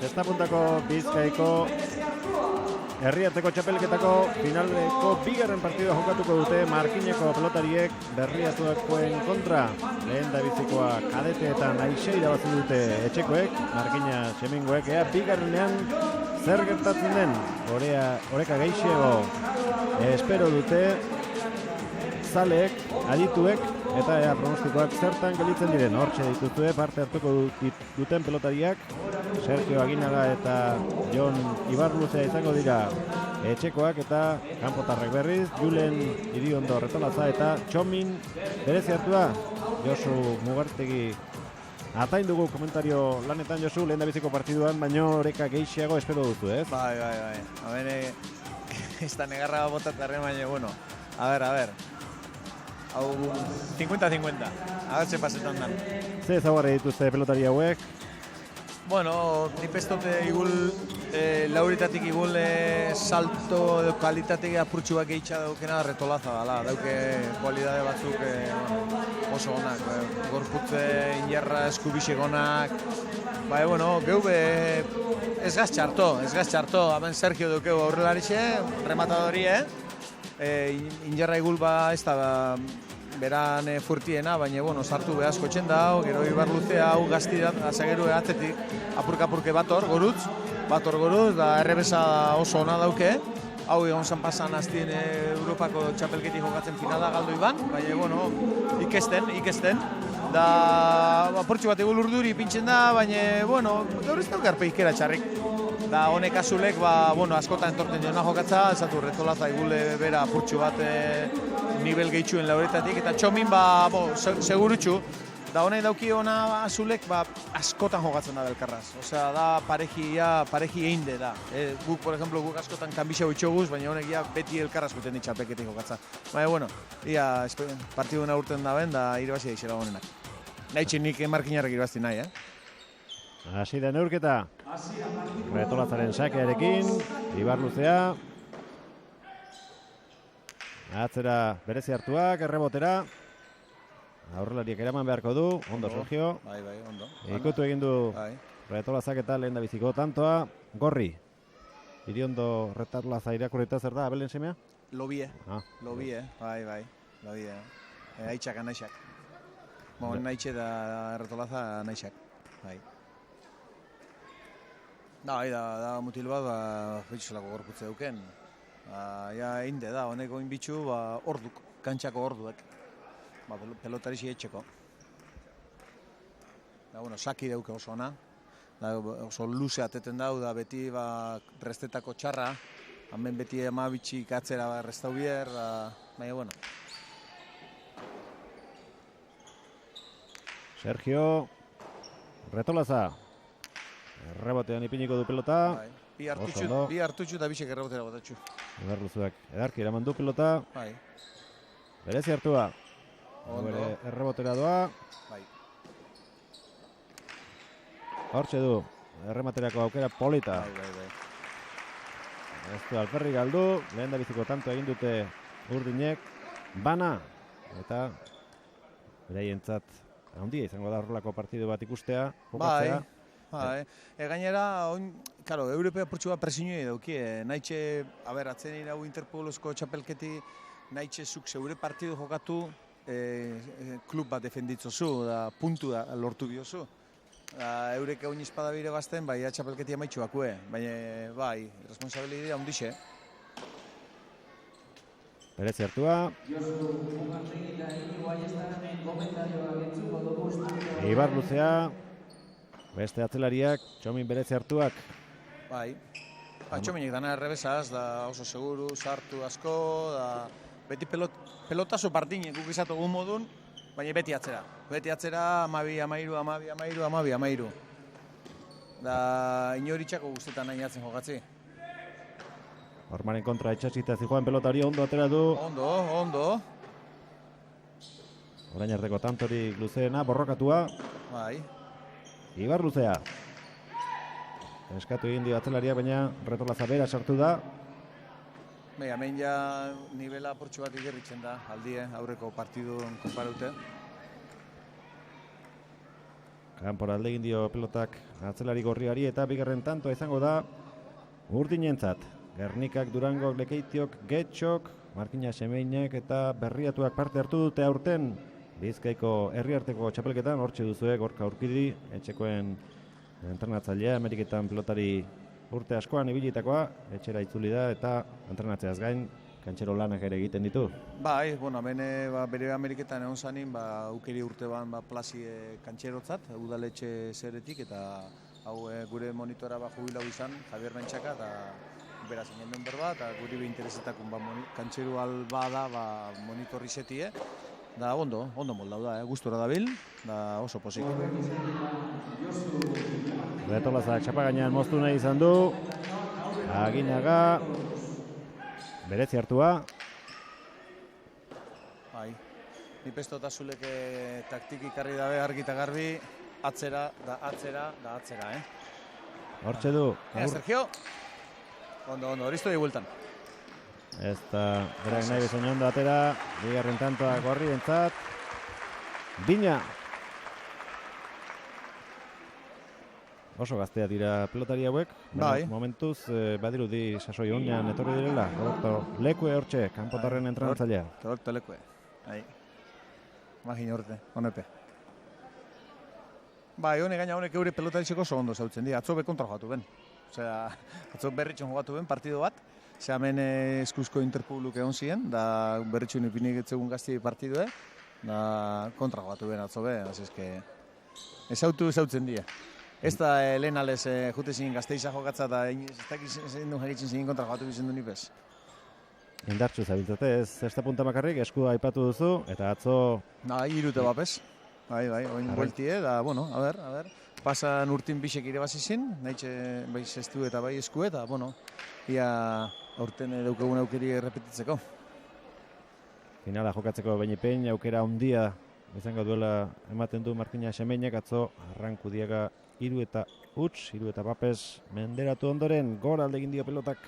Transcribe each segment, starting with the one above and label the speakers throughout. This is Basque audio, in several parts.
Speaker 1: zestapuntako Bizkaiko herriarteko txapelketako finaleko bigarren partidua jokatuko dute Markineko pelotariek Berriatuakoen kontra. Lehen da bizikoa kadeteetan aixei irabazi dute etxekoek, Markina Xemingoek, ea bigarrenean zer gertatzen den. Oreka geixiego espero dute zaleek, adituek, eta ea pronostikoak zertan gelitzen diren. Hortxe dituzue parte hartuko duten pelotariak, Sergio Aginaga eta Jon Ibarluzea izango dira etxekoak, eta kanpotarrek berriz, Julen Iriondo Retolaza eta Txomin berezi hartua, Josu Mugartegi. Atain dugu komentario lanetan, Josu, lehen da biziko partiduan, baino oreka geixiago espero duzu, ez?
Speaker 2: Bai. A ver, ez da negarra botatarren, baina, bueno, a ver. Hau 50-50, a ver se pasetan dan.
Speaker 1: Ze ezaguarri dituzte pelotari hauek?
Speaker 2: Bueno, ni pestote igul, lauritatik igul salto edo kalitatek apurtxuak geitxa daukena Retolaza dala. Dauke kualidade batzuk oso onak, gorputze injarra eskubixek onak. Bai, bueno, geube ez gaz txarto, hemen Sergio dukeu aurrelarixe, rematadori, injarra igul ez da beran furtiena, baina, bueno, sartu behazko txenda, gero Ibarluzea hau gazti da, azageru atzetik apurka-apurke bator goruz, da errebesa oso ona dauke. Hau egon zan pasan aztien Europako txapelketi jokatzen finala galdu iban, baina, bueno, ikesten. Da, apurtxu bat egul urduri pintzen da, baina, bueno, gaur ez dauk arpe ikera txarrik. Da, honek azulek, bueno, askotan entorten diona jokatza, esatu Retolaza igule bera apurtxu bat nivel gehitxuen lauretatik, eta Txomin, segurutxu, da honek dauki ona azulek, askotan jokatzen da belkarraz. Osea, da pareji einde da. Guk, por ejemplo, guk askotan kanbixau itxoguz, baina honek ja beti elkarraz guten ditxapeketik jokatza. Baina, bueno, partiduna urten da ben, da irabazia izela honenak. Nahi nik Markinarrek irabazti nahi,
Speaker 1: Hasi da neurketa. Retolazaren sakearekin, Ibarluzea. Atzera berezi hartuak, errebotera. Aurrelariak eraman beharko du, ondo Sergio.
Speaker 2: Bai, ondo.
Speaker 1: Ikutu egin du Retolazak eta lehen da biziko tantoa. Gorri. Iriondo Retolaza irakurrita zer da, Abelen semea?
Speaker 2: Lobie, bai, lobie. Aitxak, anaixak. Naitxe da Retolaza, anaixak, bai. Da mutil bat, fetxuzelako gorputze duken. Einde da, honek oin bitxu, orduk, kantxako orduek. Pelotarixi etxeko. Saki dauke oso ona. Oso luze ateten dau, da beti restetako txarra. Hemen beti amabitxik atzera restau bier, baina, bueno.
Speaker 1: Sergio Retolaza. Rebotean ipiniko du pelota.
Speaker 2: Bi hartutxu eta bisek errebotera botatxu.
Speaker 1: Ibarluzuak edarki eraman du pelota. Berezi hartua. Errebotera doa. Hortxe du. Errematerako aukera polita. Ez du alperri galdu. Lehen da biziko tanto egin dute urdinek. Bana. Eta beraientzat handia izango da horrelako partidu bat ikustea.
Speaker 2: Gainera, Europea portxu bat presiñoi dauki. Naitxe, atzen irau Interpolozko txapelketi, naitxe zuk zeure partidu jokatu klub bat defenditzozu, puntu da lortu biozu. Eurek egun izpadabire bazten, bai, txapelketi amaitxu bakue. Baina, bai, responsabilidea ondixe.
Speaker 1: Berezi hartua. Ibarluzea. Beste atzelariak, Txomin berezi hartuak.
Speaker 2: Bai. Txominek dana errebesaz, da oso seguru, sartu asko, da beti pelotazo partine guk izatu gu modun, baina beti atzera. Beti atzera, 12-12-12-12. Da inoritxako guztetan nahi atzen jokatzi.
Speaker 1: Hormaren kontra etxasita zijoan pelotari ondo atera du.
Speaker 2: Ondo.
Speaker 1: Orain arteko tantori luzeena, borrokatua.
Speaker 2: Bai.
Speaker 1: Ibarluzea. Eskatu egin dio atzelaria, baina Retolaza bera sartu da.
Speaker 2: Hemen ja nivela portxu bat igerritzen da, aldie, aurreko partidun konparute.
Speaker 1: Kanpora alde egin dio pelotak atzelari gorriari eta bigarren tantoa izango da urdinentzat. Gernikak, Durangok, Lekeitiok, Getxok, Markina Semeinek eta Berriatuak parte hartu dute aurten Bizkaiko herriarteko txapelketan. Hortxe duzue Gorka Urkidi, etxekoen entrenatzailea, Ameriketan pelotari urte askoan ibilitakoa, etxera itzuli da eta entrenatzeaz gain kantxero lanak ere egiten ditu.
Speaker 2: Bai, bueno, hemen bere Ameriketan egon zanin, aukeri urte ban plazi kantxerotzat, udaletxe zeretik, eta hau gure monitora jubilau izan, Javier Mentxaka, eta beraz inen member bat, eta guri be interesetakun kantxeru alba da monitorri zetie, da ondo moldau da, gustora dabil, da oso posik.
Speaker 1: Betolazak txapa gainean moztu nahi izan du, Aginaga, berezi hartua.
Speaker 2: Bai, ni pestot azulek taktik ikarri dabe argi eta garbi, atzera,
Speaker 1: Hortxe du.
Speaker 2: Sergio, ondo, hori iztu bueltan.
Speaker 1: Ez da, berak nahi bezain ondo atera, bigarren tantoa gorri bentzat. Bina. Oso gaztea dira pelotari hauek.
Speaker 2: Bai.
Speaker 1: Momentuz, badirudi sasoi honean etorri direla. Lekue hortxe, kanpotarren entrenatzailea.
Speaker 2: Roberto Lekue. Magin horte, honepe. Bai, honek eure pelotaritzeko oso ondo zautzen dira. Atzo be kontra jogatu ben. Osea, atzo berritxon jogatu ben partido bat. Osea, hemen eskuzko interpublik egon ziren, da berritxon ipinik etzegun gazti partidue, da kontra jogatu ben atzo be, azizke ezautzen dira. Ez da lehen alez jute zinen Gasteiza jokatza eta ez dakiz zein du jagitzen zinen kontra jogatu bizen du nipez.
Speaker 1: Indartxu zabiltzate, ez da punta makarrik, eskua aipatu duzu, eta atzo...
Speaker 2: Irute bapez. Bai, oin bueltie, da, bueno, a ber. Pasan urtin bisek ire bazizin, nahitxe bai zestu eta bai esku eta, bueno, ia aurten daukagun aukeri errepetitzeko.
Speaker 1: Finala jokatzeko beinipein, aukera handia izango duela ematen du Markina Semeinek, atzo Arrankudiaga 3 eta huts, 3 eta papes menderatu ondoren, gol alde egin dio pelotak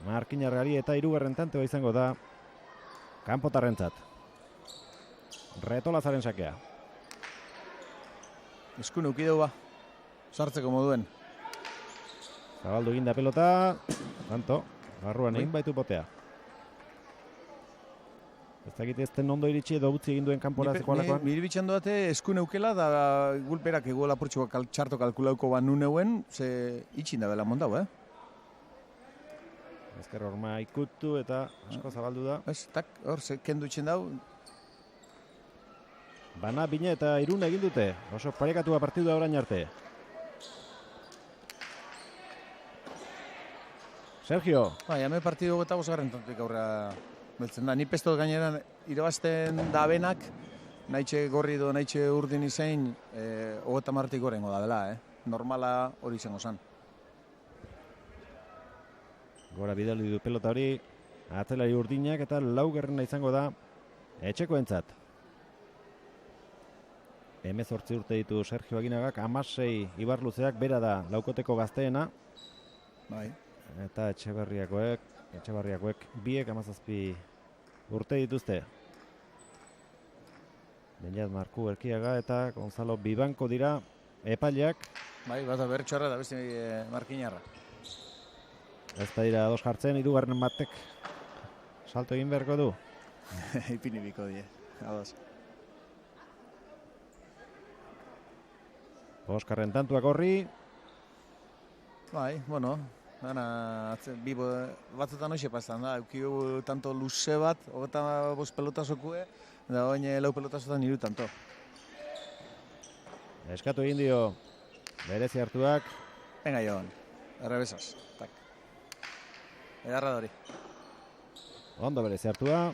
Speaker 1: Markinarrari eta 3. tantoa izango da kanpotarrentzat. Retolazaren sakea.
Speaker 2: Eskun eukideu ba, sartzeko moduen.
Speaker 1: Zabaldu eginda pelota, tanto, barruan egin baitu potea. Ez dakit ez den ondo iritsi edo utzi egin duen kanpora zekoalakoan.
Speaker 2: Nire bitxan doate eskun eukela da gulperak egoela portxo txarto kalkulauko ban nuneuen, ze itxin da bela mondau,
Speaker 1: Ezker horma ikutu eta asko zabaldu da.
Speaker 2: Ez, tak, hor, kendu itxen dau.
Speaker 1: Bana, Bina eta Irun egin dute. Oso parekatua partidua orain arte. Sergio.
Speaker 2: Bai, hame partidu eta bosgarren tantuik aurra beltzen da. Ni pestot gaineran irabazten da benak, nahitxe gorri do, nahitxe urdin izain, 30 martik gorengo da dela, Normala hori izango zan.
Speaker 1: Gora bidali du pelota hori, atzelari urdinak eta laugarrena izango da etxekoentzat. 18 urte ditu Sergio Aginagak, 16 Ibarluzeak, bera da laukoteko gazteena.
Speaker 2: Bai.
Speaker 1: Eta etxebarriakoek biek 17 urte dituzte. Beñat Marku Erkiaga eta Gonzalo Bibanko dira epaileak.
Speaker 2: Bai, bat bertxorra da beste Markinarra.
Speaker 1: Ez da dira ados jartzen, 3. batek salto egin beharko du.
Speaker 2: Ipini biko die, ados.
Speaker 1: Oskarren tantuak horri.
Speaker 2: Bai, bueno, batzutan hoxe pastan da, eukiu tanto luze bat, 25 pelotazokue, da oin 4 pelotazotan 3 tanto.
Speaker 1: Eskatu egin dio berezi hartuak.
Speaker 2: Venga, Joan, errebesaz, tak. Edarra dori.
Speaker 1: Ondo berezi hartua.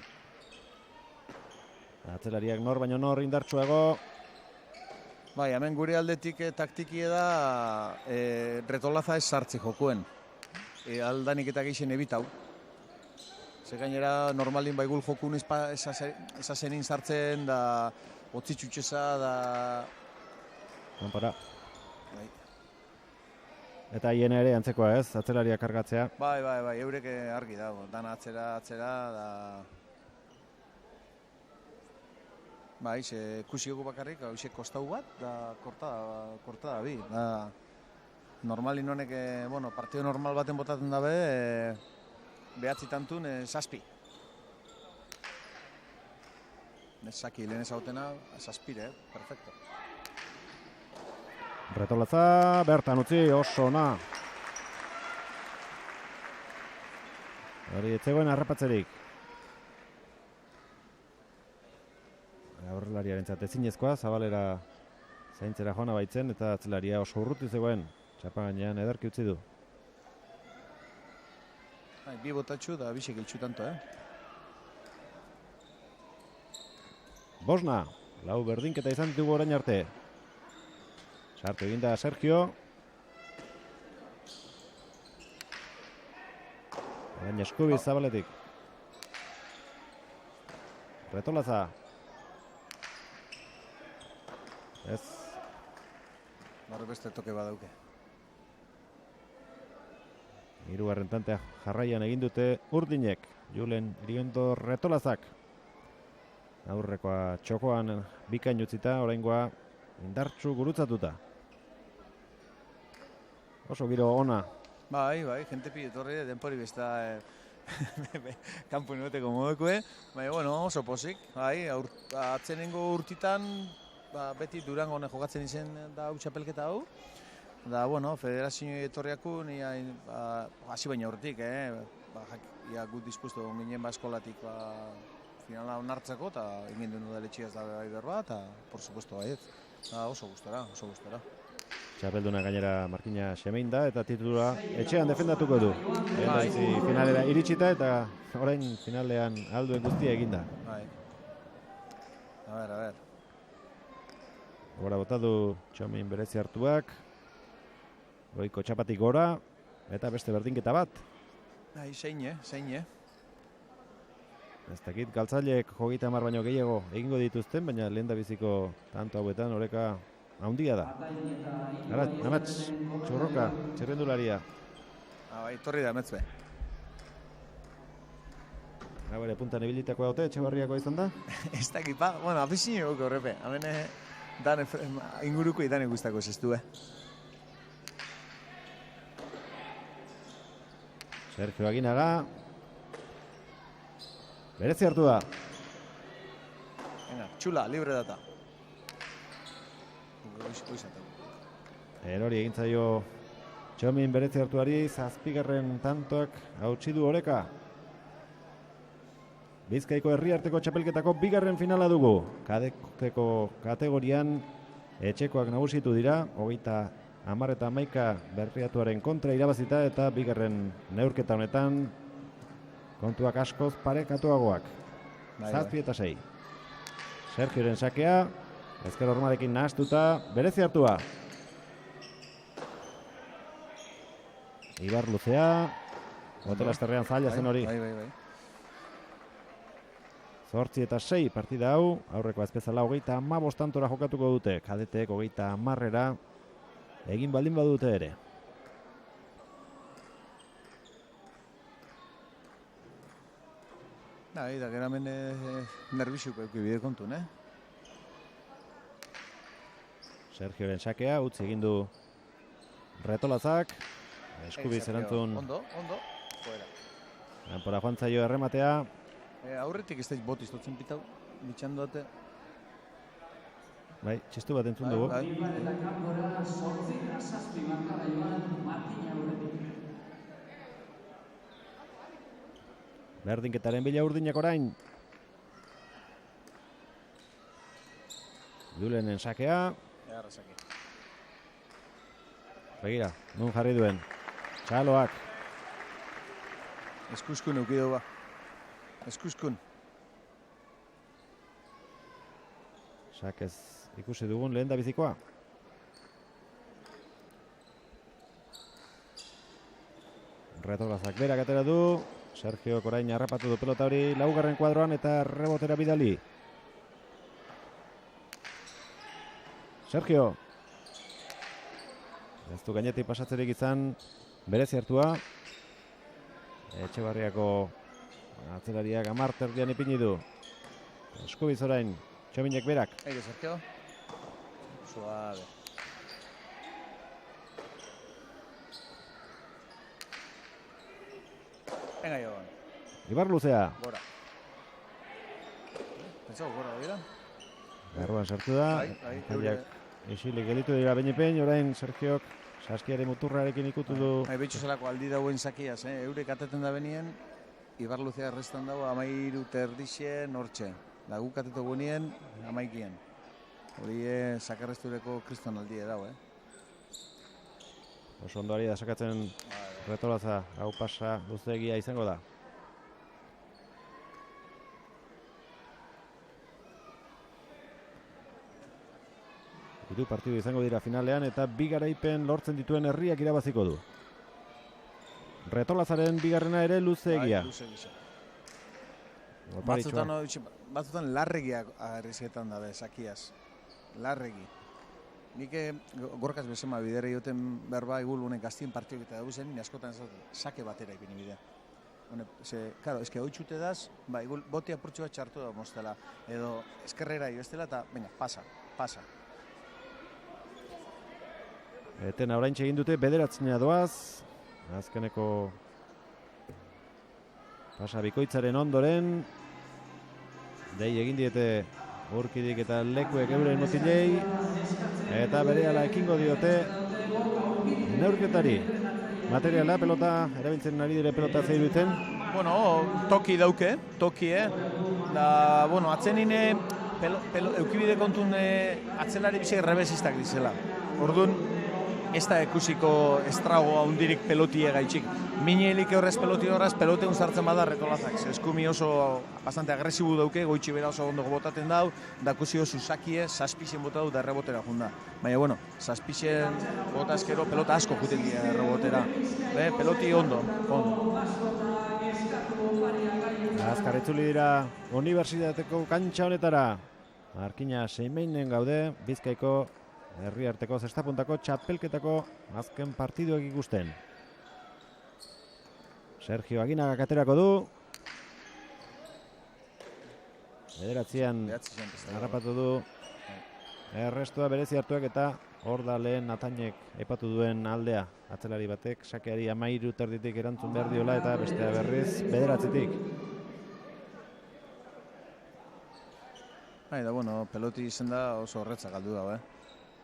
Speaker 1: Atzelariak nor baino nor indartsuago.
Speaker 2: Bai, hemen gure aldetik taktikie da retolaza ez sartzi jokuen. Aldanik eta geixen ebitau. Ze gainera normalin baigul jokun esazenin sartzen da otzitxutxeza da...
Speaker 1: Kanpora.
Speaker 2: Bai.
Speaker 3: Eta hien ere antzekoa ez, atzelaria kargatzea.
Speaker 2: Bai, eurek argi dago, dana atzera da... Bai, kusioko bakarrik, hauxe kostau bat, da kortada bi. Da, normalin honek, partido normal baten botatzen dabe, behatzi tantun, zazpi. Nesaki lehen ezautena, zazpire, perfecto.
Speaker 1: Retolaza, bertan utzi, oso ona. Hori, etzegoen harrapatzerik. Aurrelariaren ezinezkoa, Zabalera zaintzera joana baitzen, eta atzelaria oso urruti zegoen. Txapa gainean ederki utzi du.
Speaker 2: Bi botatxu da bisek iltxu tanto,
Speaker 1: Bosna, lau berdinketa izan ditugu orain arte. Sartu eginda Sergio. Orain Eskubiz Zabaletik. Retolaza. Ez.
Speaker 2: Barre beste toke badauke.
Speaker 1: Hirugarren tantea jarraian egin dute Urdinek. Julen Iriondo Retolazak. Aurrekoa txokoan bikain utzita, oraingoa indartsu gurutzatuta. Oso giro ona.
Speaker 2: Bai, jente pide torri, denpori besta kanpo inoteko modukue. Bai, oso posik. Bai, atzenengo urtitan, beti Durango honen jokatzen izen da hau txapelketa hau. Da, federazio etorriako hasi baina urtik, ia gut dispuesto ginen eskolatik finala onartzeko, eta egin duen udaletxiaz da bai berba, eta, por supuesto, baiet. Oso gustora.
Speaker 1: Txapelduna gainera Markina Xemein da, eta titulua etxean defendatuko du. Finalera iritsita, eta orain finalean alduen guztia eginda.
Speaker 2: Bai. A ber.
Speaker 1: Gora botadu Txomin berezi hartuak. Goiko txapatik gora, eta beste berdinketa bat.
Speaker 2: Bai, zein.
Speaker 1: Ez dakit, galtzaileek 30 baino gehiago egingo dituzten, baina lehendabiziko tanto hauetan oreka handia da. Amats, Txurroka, txirrendularia.
Speaker 2: Bai, torri da, Amatz be.
Speaker 1: Gau ere puntan ibilitako daute, Etxebarriako izan da?
Speaker 2: Ez dakit, afizin eguko horrepe. Hemen inguruko idane guztako zestu,
Speaker 1: Sergio Aginaga. Berezi hartu da.
Speaker 2: Txula, libre data.
Speaker 1: Erori egin zaio Txomin berezi hartuari, 7. tantoak hautsi du oreka. Bizkaiko herriarteko txapelketako 2. finala dugu. Kadeteko kategorian etxekoak nagusitu dira, 30 eta 11 Berriatuaren kontra irabazita, eta 2. neurketa honetan kontuak askoz parekatuagoak. 7 eta 6. Sergioren sakea, ezker hormarekin nahastuta, berezi hartua. Ibar luzea, botela esterrean zaila zen hori.
Speaker 2: Bai.
Speaker 1: 8 eta 6 partida hau, aurreko azpezala 35 tantora jokatuko dute, kadeteek 30 egin baldin badute ere.
Speaker 2: Da, geramen nervisuko bide kontun,
Speaker 1: Sergioren sakea, utzi egin du Retolazak, Eskubiz erantzun.
Speaker 2: Ondo, fuera.
Speaker 1: Kanpora joan zaio errematea.
Speaker 2: Aurretik ez daiz bot iztotzen pitau, bitxandu ate.
Speaker 1: Bai, txistu bat entzun dugu. Berdinketaren bila Urdinak orain. Julenen sakea. Begira, nun jarri duen. Txaloak.
Speaker 2: Eskuskun eukidu ba. Eskuskun.
Speaker 1: Sakez ikusi dugun lehen da bizikoa. Retolazak berak atera du. Sergio orain harrapatu du pelota hori 4. kuadroan eta rebotera bidali. Sergio. Ez du gainetik pasatzerik izan berezi hartua. Etxebarriako atzelariak 10 terdian ipini du. Eskubiz orain Txominek berak.
Speaker 2: Aire, Sergio. Suave. Venga, Joan.
Speaker 1: Ibar luzea.
Speaker 2: Gora. Pentsau, gora, dira?
Speaker 1: Garruan sartu da.
Speaker 2: Bai,
Speaker 1: Isilik gelitu dira behin, orain Sergiok Saskiaren muturrarekin ikutu du.
Speaker 2: Betxo zelako aldi dauen zakiaz, eurek ateten da benien, Ibar luzea errestan dago 13 terdixen hortxe. Da guk atetu guenien 11. Hori sakarreztureko kriston aldie dago,
Speaker 1: Oso ondoari da sakatzen retolaza, hau pasa luzeegia izango da. Hiru partidu izango dira finalean eta bi garaipen lortzen dituen herriak irabaziko du. Retolazaren bigarrena ere luzeegia.
Speaker 2: Batzutan larregiak arrizketan dabe, sakiaz. Larregi. Nik gorkaz bezema bidere joten berba egul honen gaztien partiok eta dugu zen, ni askotan sake batera ipini bidea. Claro, eske hoi txute daz, egul boti apurtxu bat txartu da moztela, edo eskerrera ibestela eta, venga, pasa.
Speaker 1: Etena oraintxe egin dute, bederatzena doaz, azkeneko pasa bikoitzaren ondoren, dei egin diete Urkidik eta lekuek euren motilei, eta berehala ekingo diote neurketari. Materiala, pelota, erabiltzen ari dire pelota zeirutzen.
Speaker 2: Bueno, toki dauke, da, bueno, atzenine eukibide kontun atzelari bizek rebesistak dizela. Orduan, ez da ikusiko estragoa hundirik pelotie gaitxik. Minelik horrez peloti horraz, peloteun sartzen bada retolazak. Eskumi oso bastante agresibu dauke, goitxi bera oso ondo botaten dau, da kusio Susakie, saspixen bota du da errebotera junda. Baina, bueno, saspixen botazkero pelota asko juten dira errebotera. Peloti ondo.
Speaker 1: Azkar itzuli dira unibertsitateko kantxa honetara. Markina Seimeinen gaude, Bizkaiko herriarteko zestapuntako txapelketako azken partiduak ikusten. Sergio Aginagak aterako du. Bederatzean harrapatu du. Errestua berezi hartuak eta hor da lehen Natainek aipatu duen aldea. Atzelari batek sakeari 13 terditik erantzun behar diola eta bestea berriz bederatzetik.
Speaker 2: Da, bueno, peloti izen da oso horretza galdu dago,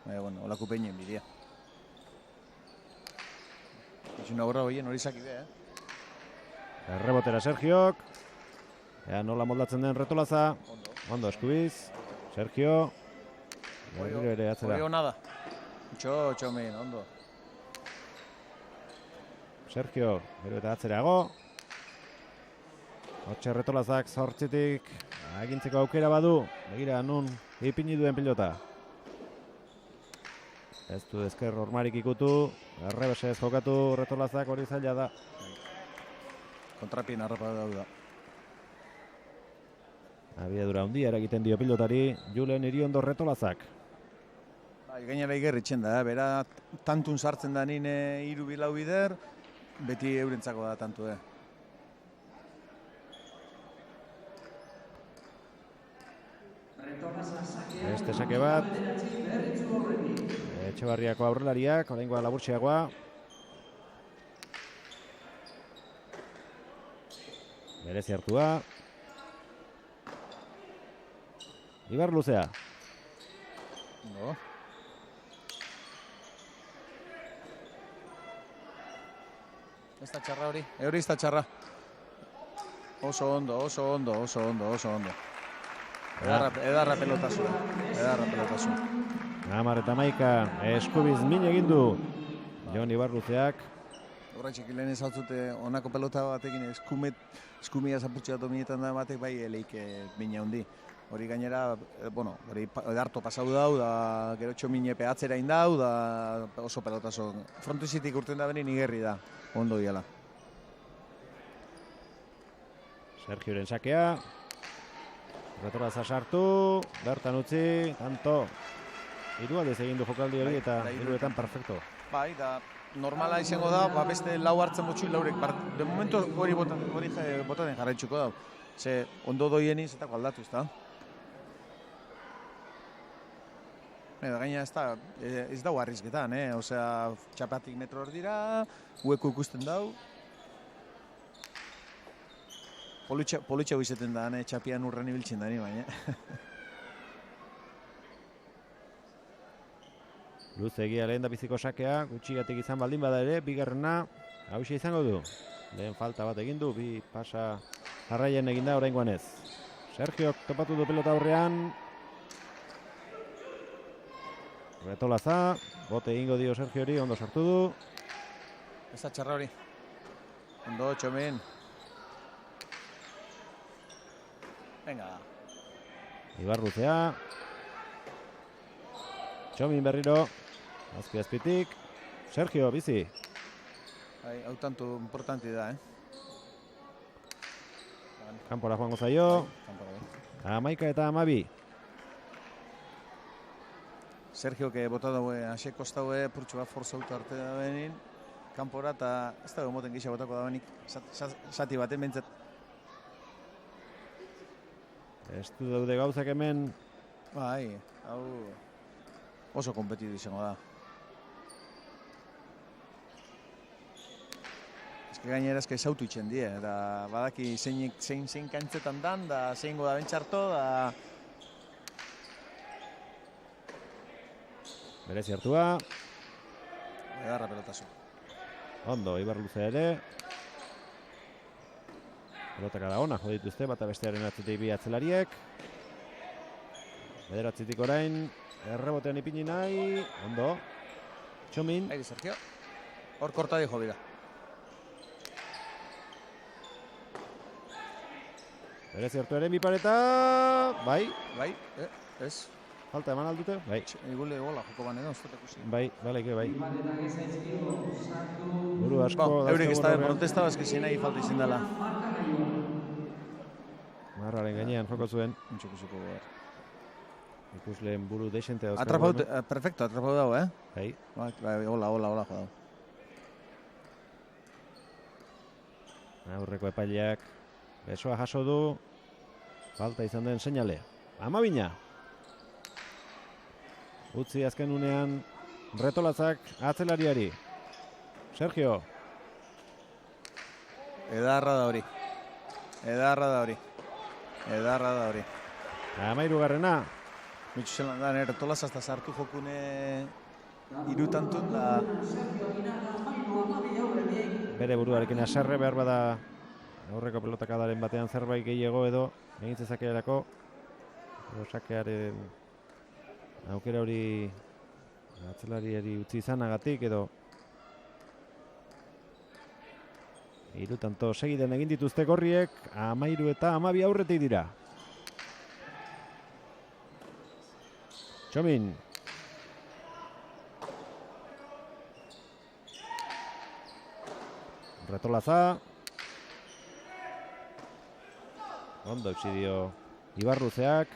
Speaker 2: Baina, bueno, olako peinen bidea. Izuna horra hoien hori zaki be,
Speaker 1: Errebotera Sergiok. Ea nola moldatzen den retolaza. Ondo, eskubiz. Sergio. Berriro ere atzera.
Speaker 2: Hori hona da. Txomen, ondo.
Speaker 1: Sergio, gero eta atzerago. Hortxe retolazak zortzitik agintzeko aukera badu. Begira, nun ipini duen pilota. Ez du ezker hormarik ikutu. Errebesez jokatu retolazak hori zaila da.
Speaker 2: Kontrapien harrapa dauda.
Speaker 1: Abiadura handia eragiten dio pilotari Julen Iriondo retolazak.
Speaker 2: Gainera igerritzen da, bera tantun sartzen da nine 3-4 bider, beti eurentzako da tantu,
Speaker 1: Beste sake bat. Etxebarriako aurrelariak, oraingoa laburtxeagoa. Berezi hartua. Ibar luzea.
Speaker 2: No. Ez da txarra hori, hori ez da txarra. Oso ondo. Edarra pelotasun.
Speaker 1: Amar eta maika eskubiz min egin du Jon Ibar luzeak.
Speaker 2: Horretxek lehen ez altzute onako pelota batekin eskumia zaputxea dominetan da batek bai eleik bina hundi. Hori gainera, bueno, hori edarto pasau dau, da gero txomine peatzera indau, da oso pelotazo. Frontizitik urten da benin igerri da, ondo diala.
Speaker 1: Sergioren sakea. Retolaza sartu, bertan utzi, tanto. Hiru aldez egin du jokaldi hori eta hiruetan perfecto.
Speaker 2: Bai, da normala izango da, beste lau hartzen botxu laurek. De momento hori botaten jarraitzuko da. Ze ondo doieniz eta aldatu, ez da? Gaina ez dago arrizketan, osea, txapatik metro hor dira, hueku ikusten dau. Politxau izaten da, txapian urren ibiltzen da, baina.
Speaker 1: Luzegia lehen da biziko sakea, gutxigatik izan baldin bada ere, bigarrena hausia izango du. Lehen falta bat egin du, bi pasa jarraien egin da oraingoan ez. Sergiok topatu du pelota aurrean. Retolaza, bote egingo dio Sergiori, ondo sartu du.
Speaker 2: Ez da txarra hori. Ondo, Txomin. Venga.
Speaker 1: Ibarruzea. Txomin berriro. Azpitik. Sergio, bizi.
Speaker 2: Hau tanto importanti da,
Speaker 1: Kanpora joango zaio. 11 eta 12.
Speaker 2: Sergio, que bota daue, ase kostaue, purtsu bat forza auto arte da benin. Kanpora eta ez da moten gisa botako da benik. Sati baten bentzat.
Speaker 1: Ez du daude gauzak hemen.
Speaker 2: Bai, hau oso kompetitu izango da. Gainera eska izautu itxen die, eta badaki zein kantzetan dan, da zein goda bentxarto, da...
Speaker 1: Berezi hartua.
Speaker 2: Edarra pelotazu.
Speaker 1: Ondo, Ibarluze ere. Pelotaka da ona, jodituzte, bata bestearen atzetik bi atzelariek. Bederatzitik orain, errebotean ipini nahi. Ondo. Txomin.
Speaker 2: Aire, Sergio. Hor korta di jobida.
Speaker 1: Berezi hartu ere, mi pareta. Bai.
Speaker 2: Bai, ez.
Speaker 1: Falta eman aldute? Bai.
Speaker 2: Igule gola, joko banen, ez dut ikusi.
Speaker 1: Bai, baleke, bai. Buru asko.
Speaker 2: Eurek ez da protesta, bazki nahi falta izin dela.
Speaker 1: Marraren gainean joko zuen.
Speaker 2: Intxukuzuko behar.
Speaker 1: Ikusleen buru deixente dauzkagu.
Speaker 2: Atrapau, perfecto, atrapau dago,
Speaker 1: Bai.
Speaker 2: Bai, hola, jodau.
Speaker 1: Aurreko epaileak besoa jaso du. Falta izan den seinalea. Amabina. Utzi azken unean retolazak atzelariari. Sergio.
Speaker 2: Edarra da hori.
Speaker 1: 13.
Speaker 2: Mitxu zelan da, retolaz hasta sartu jokune irutantun da...
Speaker 1: Bere buruarekin aserre behar bada aurreko pelotakadaren batean zerbait gehiago edo egin zezakeelako. Sakearen aukera hori atzelariari utzi izanagatik edo hirutanto segiden egin dituzte gorriek, 13 eta 12 aurretik dira. Txomin. Retolaza. Ondo eutsi dio Ibarruzeak.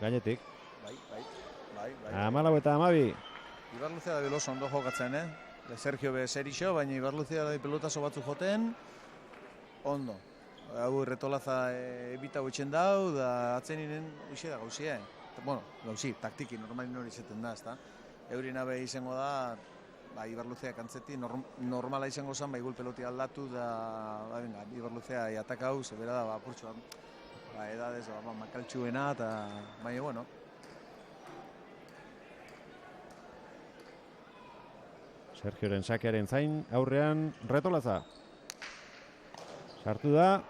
Speaker 1: Gainetik.
Speaker 2: Bai.
Speaker 1: 14 eta 12.
Speaker 2: Ibarluzea da biloso ondo jokatzen, De Sergio be serixo, baina Ibarluzea da pelotazo batzu joten. Ondo. Hau retolaza ebita gutxen dau, da atzeninen uxe da gauzia. Bueno, gauzi, taktiki, normalin hori izaten da, ezta. Eurin abe izango da, Ibarluzea kantzeti, normala izango zen, igul peloti aldatu, da, venga, Ibarluzea atakau, zebera da, apurtxo, edadez, makaltxuena, eta, baina, bueno.
Speaker 1: Sergioren sakearen zain, aurrean retolaza. Sartu da,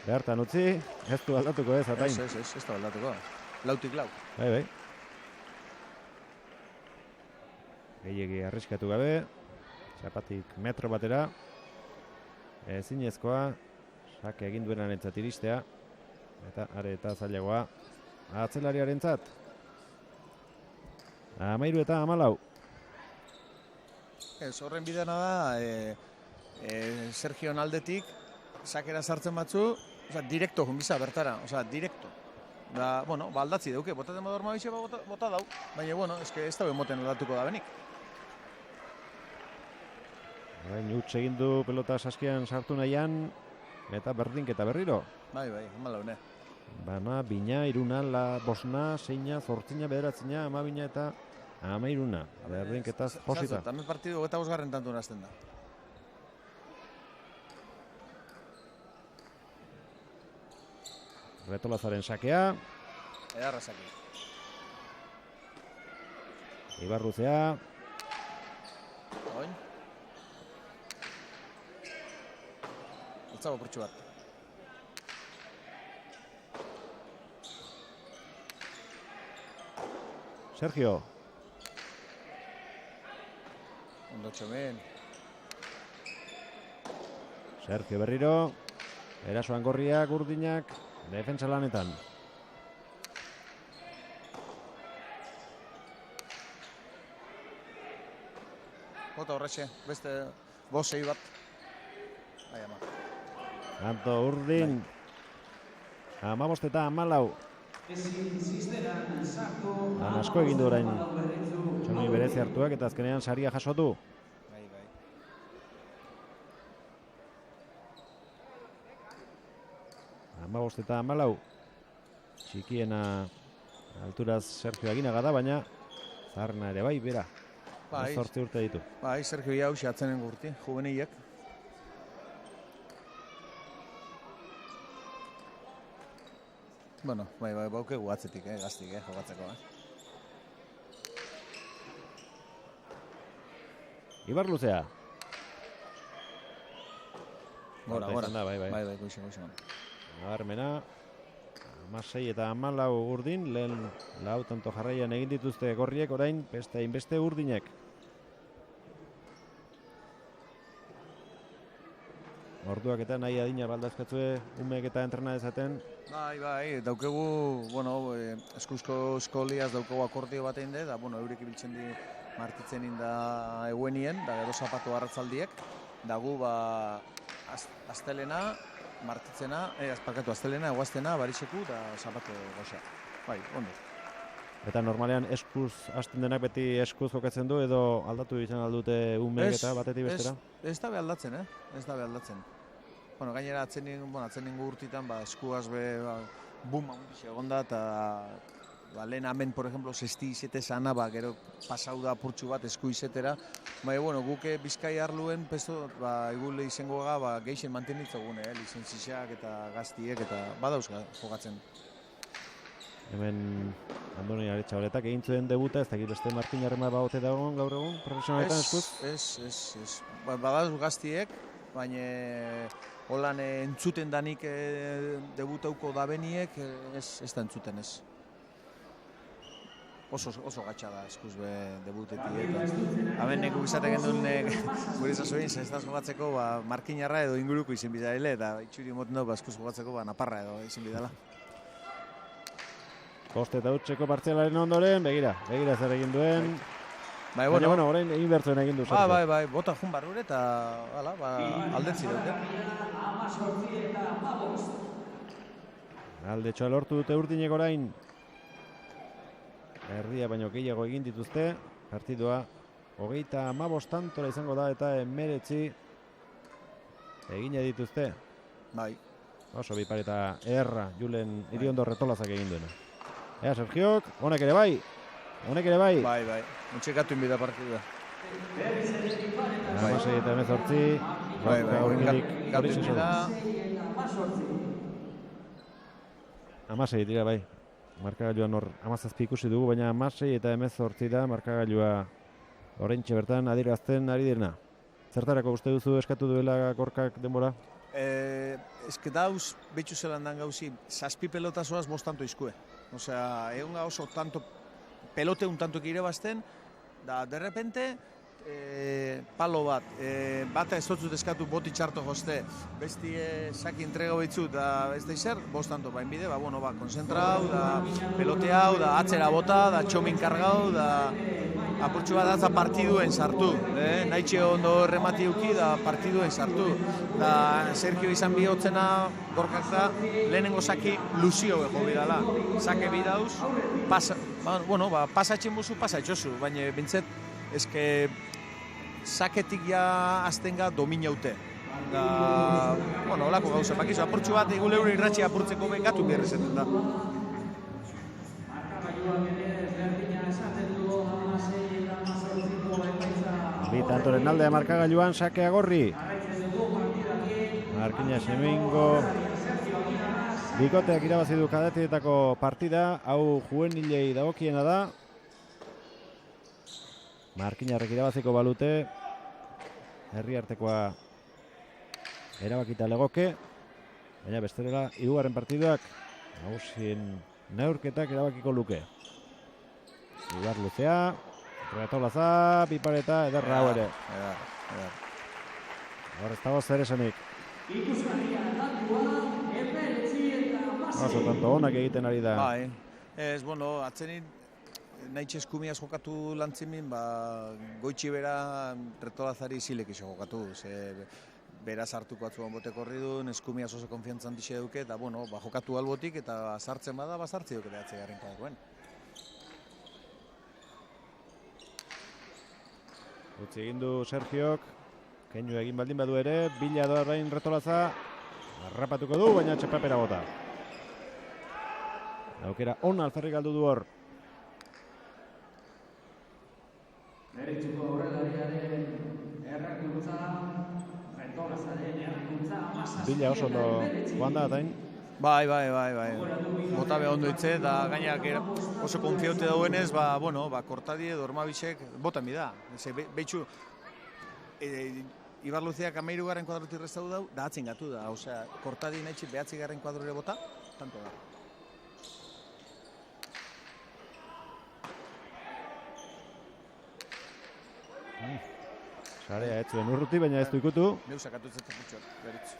Speaker 1: behartan utzi, ez du aldatuko ez, atain.
Speaker 2: Ez du aldatuko, lautik lau.
Speaker 1: Bai. Gehiegi arriskatu gabe, txapatik metro batera, ezinezkoa, sake egin duenarentzat iristea, eta are eta zailagoa, atzelariarentzat. 13 eta 14.
Speaker 2: Horren bidena da, Sergio aldetik, sakera sartzen batzu, direkto junbiza bertara, direkto. Da, bueno, aldatzi dauke, botaten modu ormabixe bota dau, baina, bueno, ez da emoten aldatuko da benik.
Speaker 1: Utz egin du pelota saskian sartu nahian, eta berdinketa berriro.
Speaker 2: Bai, hamalaune.
Speaker 3: Bana, bina, iruna, bosna, seina, zortzina, bederatzina, amabina eta amairuna. Berdinketaz josita.
Speaker 2: Hemen partidu 25. tantu nazten da.
Speaker 3: Retolazaren sakea.
Speaker 2: Edarra sake.
Speaker 3: Ibarruzea.
Speaker 2: Oin. Altzago portxu bat.
Speaker 3: Sergio.
Speaker 2: Ondo txomen.
Speaker 3: Sergio berriro. Erasoan gorriak, urdinak. Defentsa lanetan.
Speaker 2: Jota horretxe, beste bosei bat. Bai, ama.
Speaker 3: Anto urdin. 15 eta 14. Lan asko egin du orain. Txoni berezi hartuak eta azkenean saria jasotu.
Speaker 2: Bai.
Speaker 3: 15 eta 14. Txikiena alturaz Sergio Aginaga da, baina zaharrena ere bai, bera.
Speaker 2: Bai.
Speaker 3: 18 urte ditu.
Speaker 2: Bai, Sergio Iau xatzenen gurti, juvenilek. Bueno, bai, baukegu atzetik, gaztik, jogatzeko.
Speaker 3: Ibarluzea.
Speaker 2: Gora.
Speaker 3: Bai.
Speaker 2: Goixen.
Speaker 3: Nabarmena. 16 eta 14 urdin, lehen lau tanto jarraian egin dituzte gorriek, orain beste hainbeste urdinek. Orduak eta nahi adina baldazkatzue umeek eta entrena dezaten.
Speaker 2: Bai, daukegu, bueno, eskuzko eskoliaz daukegu akordio bat egin da, bueno, eurek ibiltzen di martitzen inda eguenien, da gero zapatu arratzaldiek, dagu astelena, martitzena, astelena, eguaztena, barixeku, da zapatu goxa. Bai, ondo.
Speaker 3: Eta normalean eskuz hasten denak beti eskuz jokatzen du edo aldatu izan aldute umeek eta batetik bestera?
Speaker 2: Ez da behaldatzen, Ez da behaldatzen. Bueno, gainera atzeningu urtitan, eskuaz buma hundixe egon da, eta lehen hemen, por ejemplo, 6-7 sana, gero pasau da apurtxu bat esku izetera. Bueno, guke Bizkai arluen, pesto, igule izango geixen mantenitzagun, lizentzixak eta gaztiek, eta badauzka jokatzen.
Speaker 3: Hemen Andoni Aretxa horretak egin zuen debuta, ez dakit beste Martin Arrema baute dagoen gaur egun profesionaletan eskuz?
Speaker 2: Ez. Badauz gaztiek, baina holan entzuten danik debutauko dabeniek, ez da entzuten ez. Oso gatsa da eskuz debutetik. Hemen neku bizatek gendun gure zazoin, zestaz jogatzeko Markinarra edo inguruko izin bidaile, eta itxuri moten dugu eskuz jogatzeko Naparra edo izin bidala.
Speaker 3: Koste eta utxeko partzialaren ondoren, begira zer egin duen.
Speaker 2: Baina,
Speaker 3: orain egin behartzen egin du.
Speaker 2: Bai, bota jun barrure eta aldetzi dute.
Speaker 3: Aldetxoa lortu dute urdinek orain. Erdia baino gehiago egin dituzte. Partidua 35 tantora izango da eta 19 egina dituzte.
Speaker 2: Bai.
Speaker 3: Oso bipar eta erra Julen Iriondo Retolazak egin duena. Ea, Sergiok, honek ere bai.
Speaker 2: Bai. Mutxekatu inbida partidua.
Speaker 3: 16 eta 18.
Speaker 2: Bai, gatu inbida.
Speaker 3: 16 dira bai. Markagailuan hor 17 ikusi dugu, baina 16 eta 18 da markagailua oraintxe bertan adierazten ari direna. Zertarako uste duzu eskatu duela Gorkak denbora?
Speaker 2: Dauz, betxu zelan dan gauzi, 7 pelotazoaz 5 tanto izkue. Osea, egon oso tanto pelote un tanto irebazten, da de repente palo bat, bata ez dotzut eskatu boti txarto joste, besti saki entrega behitzu, da ez da izer, 5 tanto bain bide, konzentrau, da pelote hau, da atzera bota, da txomin kargau, da apurtxu bat atza partiduen sartu, nahitxe ondo remati uki da partiduen sartu. Da Sergio izan bihotzena Gorkak da, lehenengo saki luzio ego bidala. Sake bidauz, pasatxen buzu, pasatxozu, baina bintzet, saketik ja aztenga dominaute. Da, bueno, olako gauza, bakizu, apurtxu bat, igul euro irratxea apurtzeko bekatu behar izaten da.
Speaker 1: Bi tantoren aldea markagailuan sakea gorri. Markina Semingo. Bikoteak irabazi du kadetietako partida, hau juvenilei dagokiena da. Markinarrek irabaziko balute. Herriartekoa erabakita legoke. Baina besterela, hirugarren partiduak nagusien neurketak erabakiko luke. Ibar luzea, retolaza, pipareta, ederra hau ere. Hor ez dago zer esanik. Oso tanto onak egiten ari da.
Speaker 2: Bai, ez, bueno, atzenin nahi eskumiaz jokatu lantzimin, goitxi bera retolazari zilek iso jokatu. Bera sartuko atzuan botek horri duen, eskumiaz oso konfiantzan dixe duke, eta bueno, jokatu albotik eta sartzen bada, sartzi duke behatze garen kadroen.
Speaker 1: Utzi egin du Sergiok, keinu egin baldin badu ere, bila doa orain retolaza, harrapatuko du, baina txepapera bota. Aukera ona alferrik galdu du hor.
Speaker 4: Meritxuko horrelariaren errakuntza, retolazaren errakuntza,
Speaker 1: Bila oso ondo joan da, atain.
Speaker 2: Bai. Bota be ondo hitze, eta gainak oso konfiaute dauenez, kortadi edo ormabisek botan bida. Behitxu, Ibar Luzeak 13. kuadrutik restau dau, da atzin gatu da. Osea, kortadi nahi 9. kuadrure bota, tanto da.
Speaker 1: Sarea ez zuen urruti, baina ez du ikutu.
Speaker 2: Neusak atutzetzen putxoak, beritzu.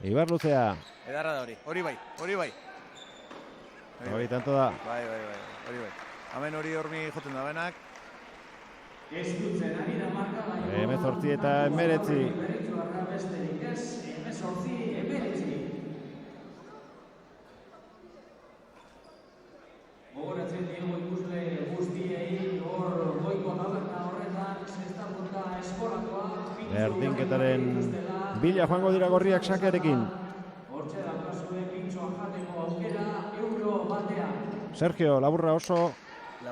Speaker 1: Ibar Luzea.
Speaker 2: Edarra da hori bai.
Speaker 1: Hori tanto da.
Speaker 2: Bai, hori bai. Hemen hori hormi joten da benak.
Speaker 4: Ez dutzen ari da marka baino.
Speaker 1: 18 eta 19.
Speaker 4: Beritzu arra besterik ez, 18-19. Gogoratzen diego ikusle guztiei hor goiko taberna horretan, zestartuta eskolakoa.
Speaker 1: Berdinketaren bila joango dira gorriak sakearekin.
Speaker 4: Hortxe daukazue pintxoa jateko aukera euro batean.
Speaker 1: Sergio, laburra oso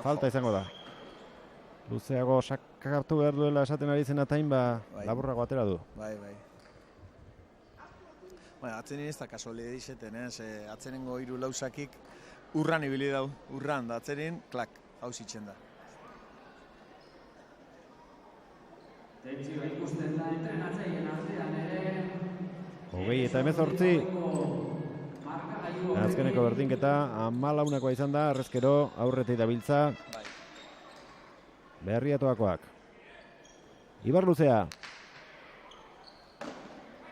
Speaker 1: falta izango da. Luzeago sakatu behar duela esaten ari zen atain, laburrago atera du.
Speaker 2: Bai. Atzenin ez da kasualia izeten, atzenengo 3 lausakik urran ibili dau, urran da atzenin, klak, hau zitzen da.
Speaker 4: Tentzioa ikusten da entrenatzaien artean ere.
Speaker 1: 20 eta 18. Azkeneko berdinketa, 14 izan da, arrezkero aurretik dabiltza. Berriatoakoak. Ibar Luzea.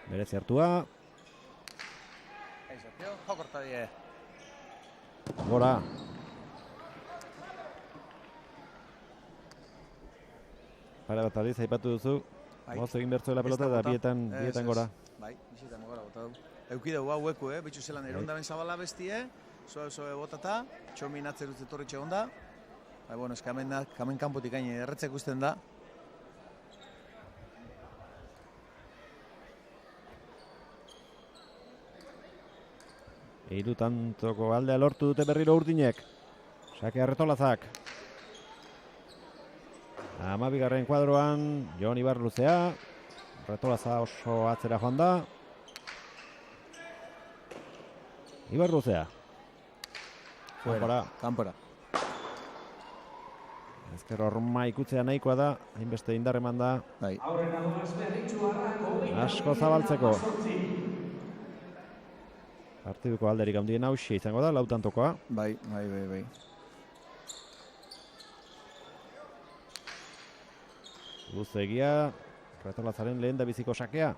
Speaker 1: Merezi hartua.
Speaker 2: Jokorta die.
Speaker 1: Gora. Pare bat aldiz, aipatu duzu. Mozo egin bertzuela pelota eta bietan gora.
Speaker 2: Bai, bietan gora bota du. Euki dugu haueku, bitxu zelan erondaben zabala bestie, zoe botata, txomin atzerutze torritxe onda. Bueno, ez kamen kanpotik gaine erretzek usten da.
Speaker 1: Hiru tantoko aldea lortu dute berriro urdinek. Sake retolazak. 12. kuadroan, Jon Ibar Luzea. Retolaza oso atzera joan da. Ibar Luzea.
Speaker 2: Kanpora.
Speaker 1: Ezker horma ikutzea nahikoa da, hainbeste indar eman da.
Speaker 2: Bai.
Speaker 1: Asko zabaltzeko. Partiduko alderik handien hausia izango da, lautantokoa.
Speaker 2: Bai.
Speaker 1: Luzegia, retolazaren lehen da biziko sakea.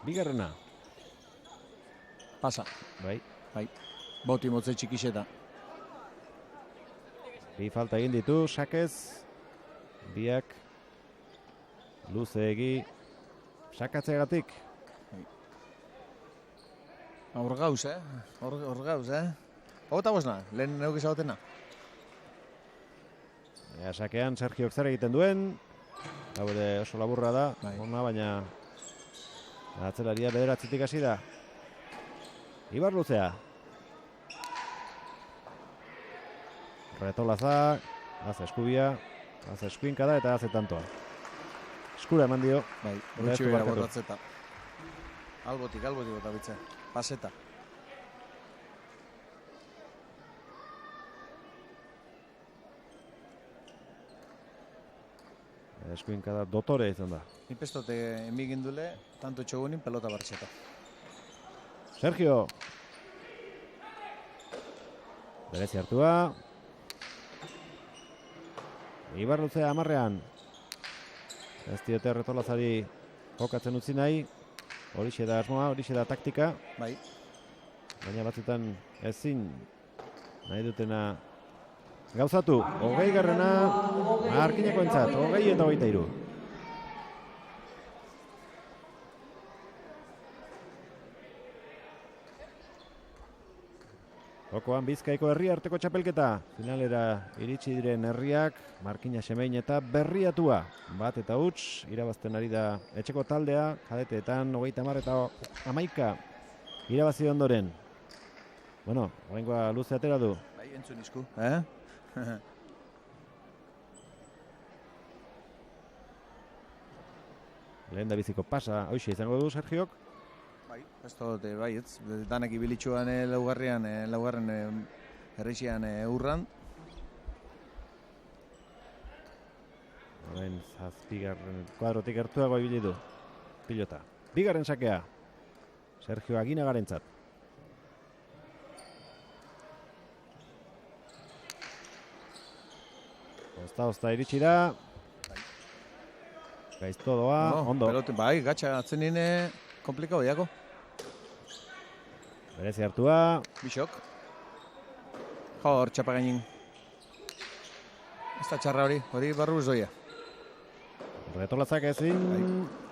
Speaker 1: Bigarrena.
Speaker 2: Pasa.
Speaker 1: Bai.
Speaker 2: Boti motze txikixeta.
Speaker 1: Bi falta egin ditu, sakez. Biak. Luzeegi. Sakatzeagatik.
Speaker 2: Hor gauz, Hor gauz, Hogeta bosna, lehen neuk izagotena.
Speaker 3: Sakean Sergiok zer egiten duen. Hau ere oso laburra da, ona, baina atzelaria bederatzitik hasi da. Ibar luzea. Retolaza, az eskubia, az eskuinka da eta az etantoa. Eskura eman dio.
Speaker 2: Bai, gutxi bera botatzeta. Albotik bota bitze. Paseta.
Speaker 3: Eskuinka da dotore izan da.
Speaker 2: Nipestote emigindule, tanto txogunin pelota bartxeta.
Speaker 3: Sergio. Berezi hartua. Ibar luzea amarrean. Ez diote Retolazari jokatzen utzi nahi. Horixe da asmoa, horixe da taktika.
Speaker 2: Bai.
Speaker 3: Baina batzutan ezin nahi dutena gauzatu. 20garrena Markineko entzat, 20 eta 23. Jokoan Bizkaiko herriarteko txapelketa. Finalera iritsi diren herriak, Markina Semein eta Berriatua. Bat eta huts, irabazten ari da etxeko taldea, kadeteetan 30 eta 11 irabazi ondoren. Bueno, oraingoa luze atera du.
Speaker 2: Bai, entzun izku.
Speaker 3: Lehen da biziko pasa, hoxe izango du Sergiok.
Speaker 2: Bai, bai, ez. Danak ibilitxuan laugarren herrixian urran.
Speaker 3: Orain zazpigarren kuadrotik gertuago ibili du pilota. Bigarren sakea. Sergio Aginagarentzat. Osta iritsi da. Gaizto doa, ondo.
Speaker 2: Pelote, bai, gatxa atzenine komplikau diako.
Speaker 3: Berezi hartua.
Speaker 2: Bixok. Hor, txapagainin. Ez da txarra hori barru zoia.
Speaker 3: Retolazak ezin.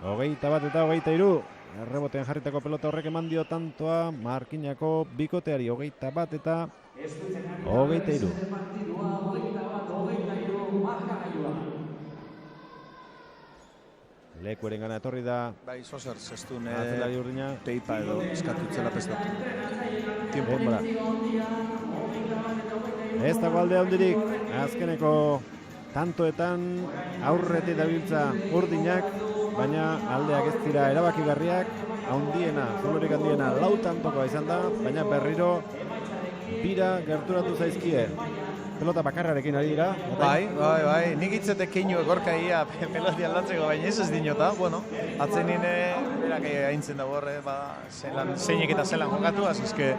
Speaker 3: 21 eta 23. Errebotean jarritako pelota horrek eman dio tantoa Markinako bikoteari 21 eta 23. Lekueren gana etorri da.
Speaker 2: Bai, zozer, zestun
Speaker 3: Atzelari urdina.
Speaker 2: teipa edo eskatutzela pestatu. Tiempo.
Speaker 3: Ez dago alde handirik, azkeneko tantoetan aurretik dabiltza urdinak, baina aldeak ez dira erabakigarriak, handiena, zulorik handiena lau tantokoa izan da, baina berriro bira gerturatu zaizkie. Pelota bakarrarekin ari dira.
Speaker 2: Bai, nik itzetek keinu egorka ia peloti aldatzeko, baina ez dinota, bueno, atzenine, berak haintzen dago horre, zeinek eta zelan jokatu, azizke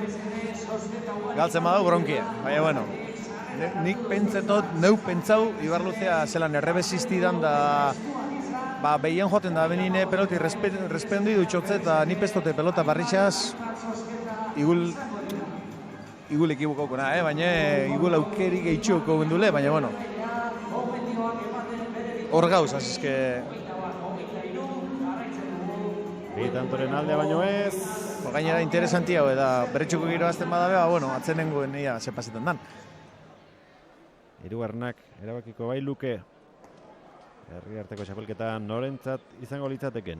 Speaker 2: galtzen badau bronkia, baina, bueno, nik pentsetot, neu pentsau, Ibarluzea zelan errebezistidan da, behien joten da benine peloti respendu idutxotze eta ni pestote pelota barritxaz, igul ekibukauko na, baina igul aukeri gehitxuko gendule, baina, bueno, hor gauz, azizke...
Speaker 3: Bitantoren aldea baino ez.
Speaker 2: Gainera interesantia, eta berretxuko giro azten badabe, bueno, atzenengoen ia zepazetan dan.
Speaker 3: Hirugarrenak erabakiko bai luke. Herriarteko txapelketa norentzat izango litzateken.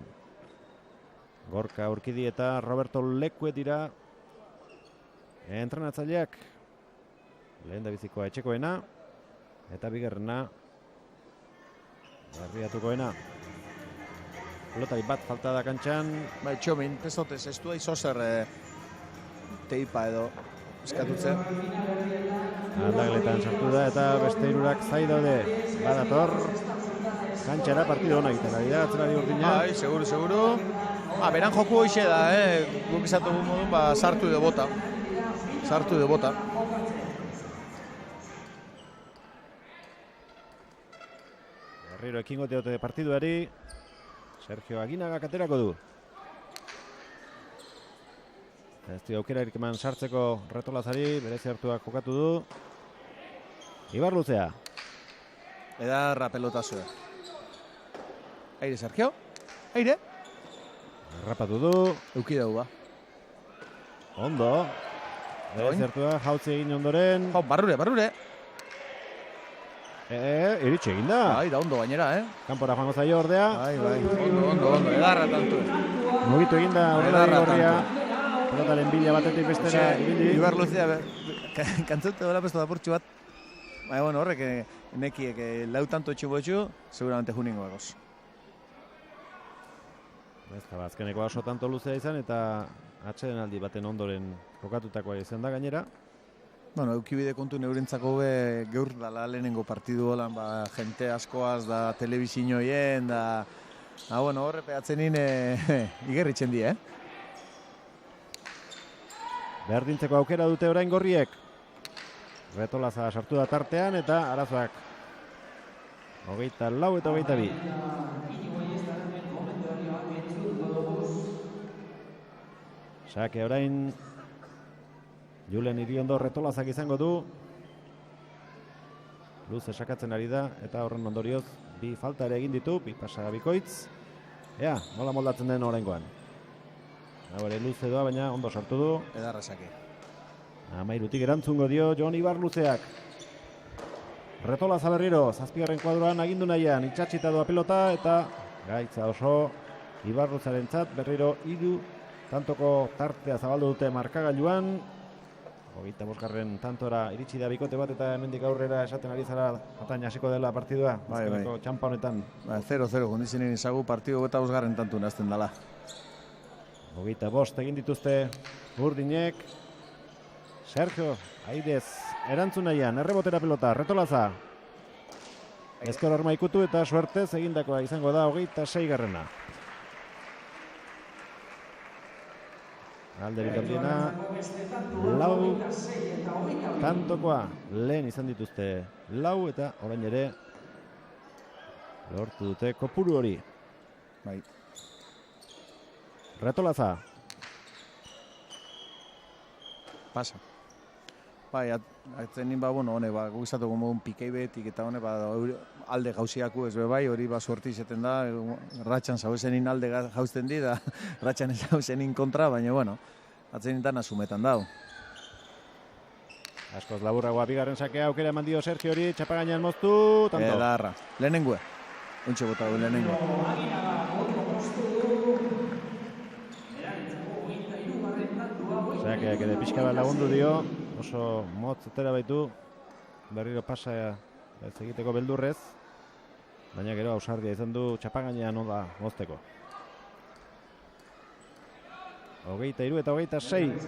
Speaker 3: Gorka Urkidi eta Roberto Lekue dira entrenatzaileak. Lehen da bizikoa etxekoena eta bigarrena Berriatukoena. Pelotai bat falta da kantxan.
Speaker 2: Bai, txomin, pestotez, ez du aizozer teipa edo eskatutze.
Speaker 3: Aldagletan sartu da eta beste hirurak zai daude. Badator. Kantxara partido hona egiten ari da, atzelari urdina.
Speaker 2: Bai, seguru. Beran joku hoxe da, guk izatu modun, sartu edo bota. Sartu edo bota.
Speaker 3: Berriro ekingo diote partiduari. Sergio Aginagak aterako du. Ez du aukerarik eman sartzeko Retolazari, berezi hartuak jokatu du. Ibarluzea.
Speaker 2: Edarra pelotazua. Aire, Sergio. Aire.
Speaker 3: Rapatu du.
Speaker 2: Euki dugu, ba.
Speaker 1: Ondo. Zertua, jautzi egin ondoren.
Speaker 2: Barrure.
Speaker 1: Iritsi egin da.
Speaker 2: Bai, da ondo gainera,
Speaker 1: Kanpora joango zaio ordea.
Speaker 2: Bai, ondo, edarra tanto.
Speaker 1: Mugitu egin da
Speaker 2: Edarra
Speaker 1: horria. Pelotaren bila batetik bestera ibili.
Speaker 2: Ibar Luzea, kantzute dola pesto da portxu bat. Bai, bueno, horrek nekiek lau tanto etxu seguramente juningo egoz.
Speaker 1: Ez da, azkeneko oso tanto luzea izan eta atxeden aldi baten ondoren jokatutakoa izan da gainera.
Speaker 2: Bueno, eukibide kontu neurentzako be gaur dala lehenengo partidu holan, jente askoaz da telebizinoien da... bueno, horre peatzenin igerritzen di,
Speaker 1: Berdintzeko aukera dute orain gorriek. Retolaza sartu da tartean eta arazoak 24 eta 22. Sake orain Julen Iriondo retolazak izango du. Luze sakatzen ari da eta horren ondorioz bi falta ere egin ditu, bi pasa bikoitz. Ea, nola moldatzen den oraingoan. Hore luze doa, baina ondo sartu du.
Speaker 2: Edarra sake.
Speaker 1: Amairutik erantzungo dio Jon Ibar Luzeak. Retolaza berriro, zazpigarren kuadroan agindu nahian, itxatxita doa pelota eta gaitza oso Ibar Luzearentzat berriro 3 tantoko tartea zabaldu dute markagailuan. 25. tantora iritsi da bikote bat eta hemendik aurrera esaten ari zara ataina hasiko dela partidua.
Speaker 2: Bai.
Speaker 1: Txampa honetan.
Speaker 2: 0-0 kondizionen izagu partidu 25. tantu nazten dala.
Speaker 1: 25 egin dituzte Urdinek. Sergio Aidez erantzun nahian, errebotera pelota, retolaza. Ezker horma ikutu eta suertez egindakoa izango da 26. Alde bitordiena, 4 tantokoa lehen izan dituzte 4 eta orain ere lortu dute kopuru hori.
Speaker 2: Bai.
Speaker 1: Retolaza.
Speaker 2: Pasa. Bai, atzenin hone, guztatuko modun pikei betik eta hone, alde gauziaku ez bai, hori suerti izeten da, ratxan zauzenin alde jauzten di, da ratxan ez zauzenin kontra, baina, bueno, atzenin dan asumetan dau.
Speaker 1: Askoz laburragoa bigarren sakea aukera eman dio Sergio hori, txapagainan moztu, tanto.
Speaker 2: Edarra, lehenengue, untxe bota du lehenengue.
Speaker 1: Sakeak ere pixka bat lagundu dio, oso motz atera baitu, berriro pasa ez egiteko beldurrez, baina gero ausardia izan du txapagainean oda mozteko. 23 eta 26.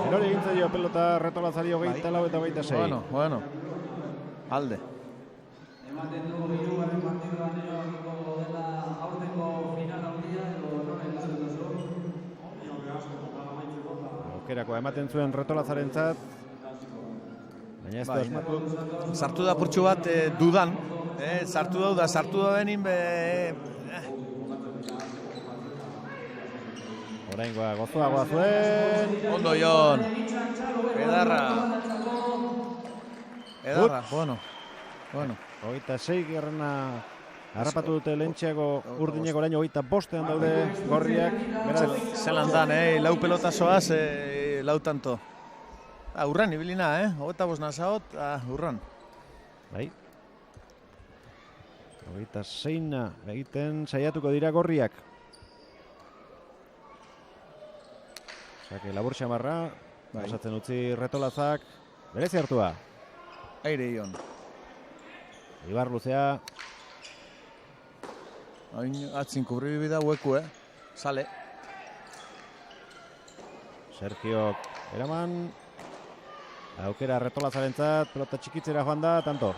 Speaker 1: Erori egin zaio pelota retolazari 24 eta 26.
Speaker 2: Bueno, alde.
Speaker 4: Ematen du hirugarren partiduan erabakiko dela aurtengo final handia edo nola ikusten duzu?
Speaker 1: Aukerakoa ematen zuen retolazarentzat. Baina ez da asmatu.
Speaker 2: Sartu da purtsu bat dudan. Sartu da benin
Speaker 1: Oraingoa gozoagoa zuen.
Speaker 2: Ondo Jon. Edarra, bueno.
Speaker 1: 26 gerrana harrapatu dute lehentxeago Urdinek orain 25ean daude gorriak.
Speaker 2: Zelan dan, lau pelotazoaz, lau tanto. Urran ibilina, 25 nazaot, urran.
Speaker 1: Bai. 26 egiten saiatuko dira gorriak. Sake labur xamarra, pasatzen utzi retolazak, berezi hartua.
Speaker 2: Aire Jon.
Speaker 1: Ibar Luzea.
Speaker 2: Hain atzin kubri bida hueku, sale.
Speaker 1: Sergio eraman. Aukera retolazarentzat, pelota txikitzera joan da, tanto.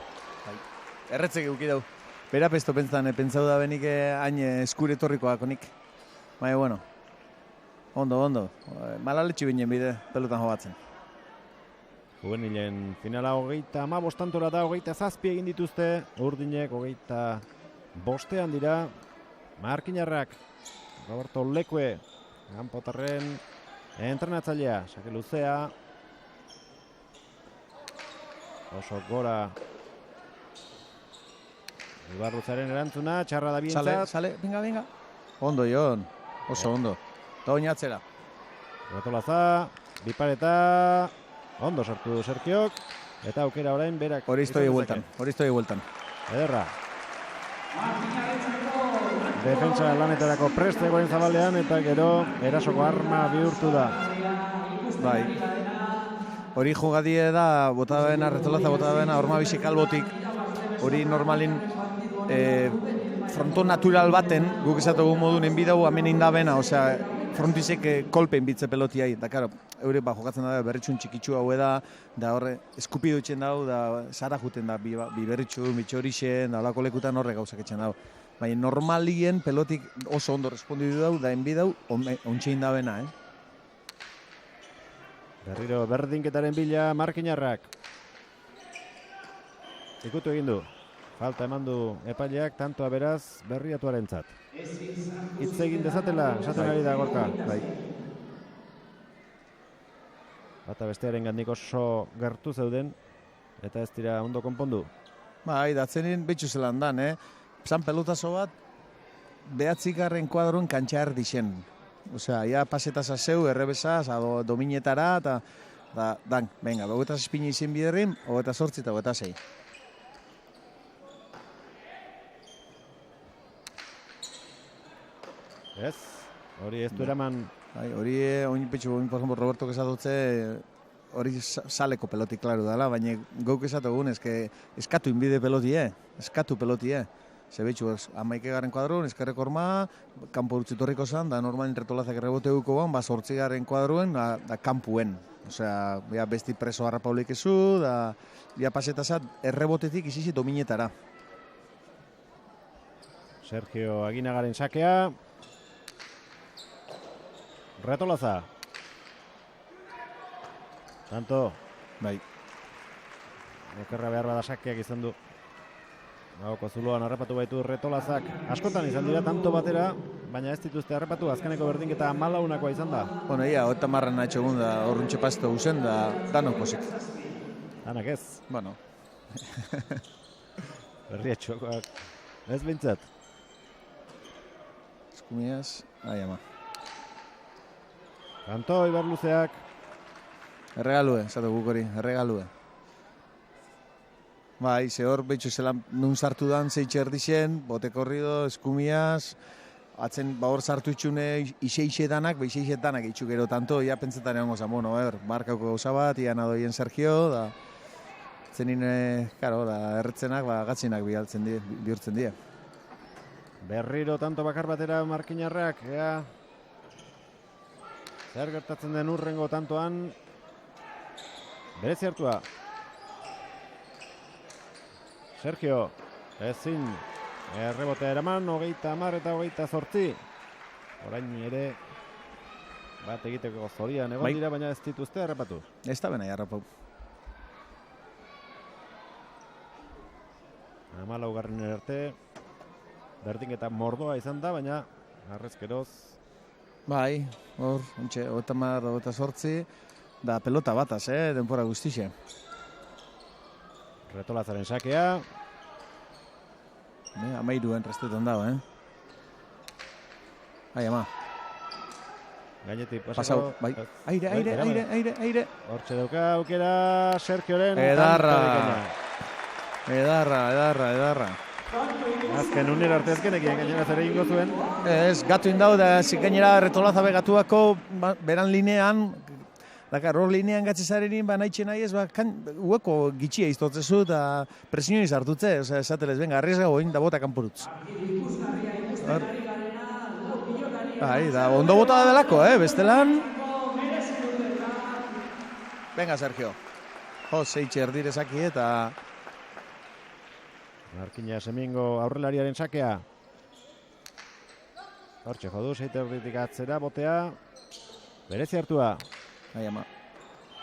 Speaker 2: Erretzek euki dau. Bera pesto pentsau da benik hain eskure torrikoak onik. Baina, bueno, ondo. Malaletxi binen bide pelotan jogatzen.
Speaker 1: Juvenilen finala 35 tantora da, 27 egin dituzte. Urdinek 25ean dira. Markinarrak, Roberto Lekue, Ganpotarren entrenatzailea, Sake Luzea. Oso gora Ibar Luzearen erantzuna, txarra da bientzat.
Speaker 2: Sale, venga. Ondo, Jon. Oso ondo. Eta oinatzera.
Speaker 3: Retolaza, bipareta, ondo sartu du Sergiok, eta aukera orain berak.
Speaker 2: Hori iztoi bueltan.
Speaker 3: Ederra. Defentsa lanetarako prest egoen zabalean, eta gero erasoko arma bihurtu da.
Speaker 2: Bai. Hori jogadie da, bota bena, retolaza bota bena, horma bisik albotik. Hori normalin fronto natural baten, guk esatugu modun enbidau hemen indabena, osea, frontisek kolpen bitze pelotiai, da, karo, eure jokatzen da berritxun txikitsu hau da horre eskupidu etxen dau, da sara juten da, bi berritxu, mitxorixen, da olako lekutan horre gauzak etxen dau. Baina normalien pelotik oso ondo respondidu dau, da enbidau, ontxe indabena,
Speaker 3: Berriro berdinketaren bila Markinarrak. Ikutu egin du. Falta eman du epaileak, tantoa beraz Berriatuarentzat. Hitz egin dezatela, esaten ari da Gorka.
Speaker 2: Bai.
Speaker 3: Bata bestearen gandik oso gertu zeuden, eta ez dira ondo konpondu.
Speaker 2: Bai, datzenin betxu zelan dan, Zan pelotazo bat, behatzikarren kuadroen kantxa erdixen. Osea, ia pasetaz azeu, errebesaz, dominetara, eta dan, venga, 26 izin biderrin, 28 eta 26.
Speaker 3: Ez, hori ez du eraman.
Speaker 2: Hori, oin petxu, por ejemplo, Roberto Quesadotze, hori saleko pelotik klaru dela, baina gauk esatugun, eskatu inbide pelotie, eskatu pelotie. Zebetxu, amaike garen kuadruen, eskerreko orma, kanpo utzitorriko zan, da normalin retolazak errebote duko ban, 8 garen kuadruen, da kampuen. Osea, besti preso harrapaulik ezu, da pasetazat errebotetik izizi dominetara.
Speaker 3: Sergio Aginagaren sakea. Retolaza. Tanto.
Speaker 2: Bai.
Speaker 3: Okerra behar bada sakeak izan du. Gauko zuloan harrapatu baitu Retolazak. Askotan izan dira tanto batera, baina ez dituzte harrapatu, azkeneko berdinketa 14koa izan da.
Speaker 2: Bueno, ia, 30 nahi txegun da, horrentxe pasto guzen, da danok posik.
Speaker 3: Danak ez.
Speaker 2: Bueno.
Speaker 3: Berriatxokoak. Ez bintzat.
Speaker 2: Eskumiaz, ama.
Speaker 3: Tanto, Ibarluzeak.
Speaker 2: Erregalue, esatu guk hori, erregalue. Bai, ze hor behitxu zelan nun sartu dan, zeitxe erdixen, bote korrido, eskumiaz, atzen hor sartu itxune ixe danak, ixe danak itxu gero tanto, ia pentsetan egon gozan, bueno, markauko gauza bat, ia nadoien Sergio, da, zenin, karo, da, erretzenak, gatzinak bihurtzen dira.
Speaker 3: Berriro tanto bakar batera Markinarrak, ea. Zer gertatzen den urrengo tantoan, berezi hartua. Sergio, ezin, errebotea eraman, 30 eta 28. Orain ere, bat egiteko zorian egon dira, baina ez dituzte harrapatu.
Speaker 2: Ez da bena harrapau.
Speaker 3: 14 arte, berdinketa mordoa izan da, baina arrezkeroz.
Speaker 2: Bai, hor, 28, da pelota bataz, denpora guztixe.
Speaker 3: Retolazaren sakea.
Speaker 2: Amairuen restetan dago, ama.
Speaker 3: Gainetik
Speaker 2: pasau. Bai. Aire.
Speaker 3: Hortxe dauka aukera Sergioren.
Speaker 2: Edarra.
Speaker 3: Azken unera arte ezkenekien gainera zer egingo zuen.
Speaker 2: Ez, gatu indau da, gainera Retolaza begatuako beran linean, dakar, hor linean gatzezarenin, nahi nahi ez, ueko gitxia iztotzezu eta presioni zartutze, osea, esatelez, venga, arriesga goin da bota kanporutz. Bai, da, ondo bota da delako, bestelan. Venga, Sergio. Zeitxe erdirezaki eta...
Speaker 3: Markina Semingo aurrelariaren sakea. Hortxe jodu, zeite erditik atzera, botea. Berezi hartua.
Speaker 2: Ama.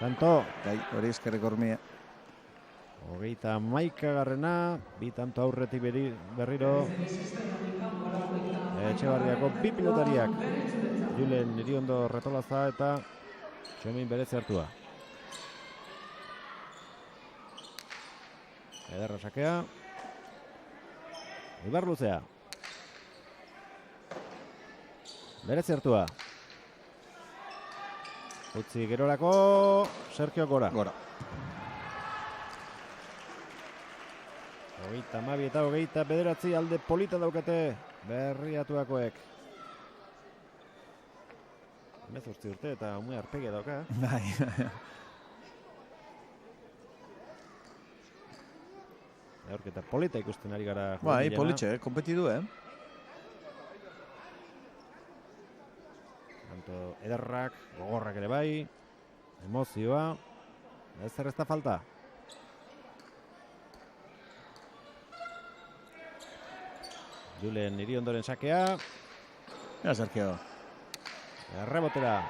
Speaker 3: Tanto.
Speaker 2: Gai, hori eskerreko hormia.
Speaker 3: 31garrena, bi tanto aurretik berriro. Etxebarriako bi pilotariak. Julen Iriondo Retolaza eta Txomin berezi hartua. Ederra sakea. Ibarluzea. Berezi hartua. Utzi gerorako, Sergio gora.
Speaker 2: Gora.
Speaker 3: 32 eta 29 alde polita daukate Berriatuakoek. 18 urte eta ume arpegia dauka.
Speaker 2: Bai.
Speaker 3: Aurketa polita ikusten ari gara.
Speaker 2: Bai, politxe, kompetidu,
Speaker 3: Tanto ederrak, gogorrak ere bai, emozioa, ez da falta. Julen Iriondoren sakea.
Speaker 2: Ja, Sergio.
Speaker 3: Errebotera.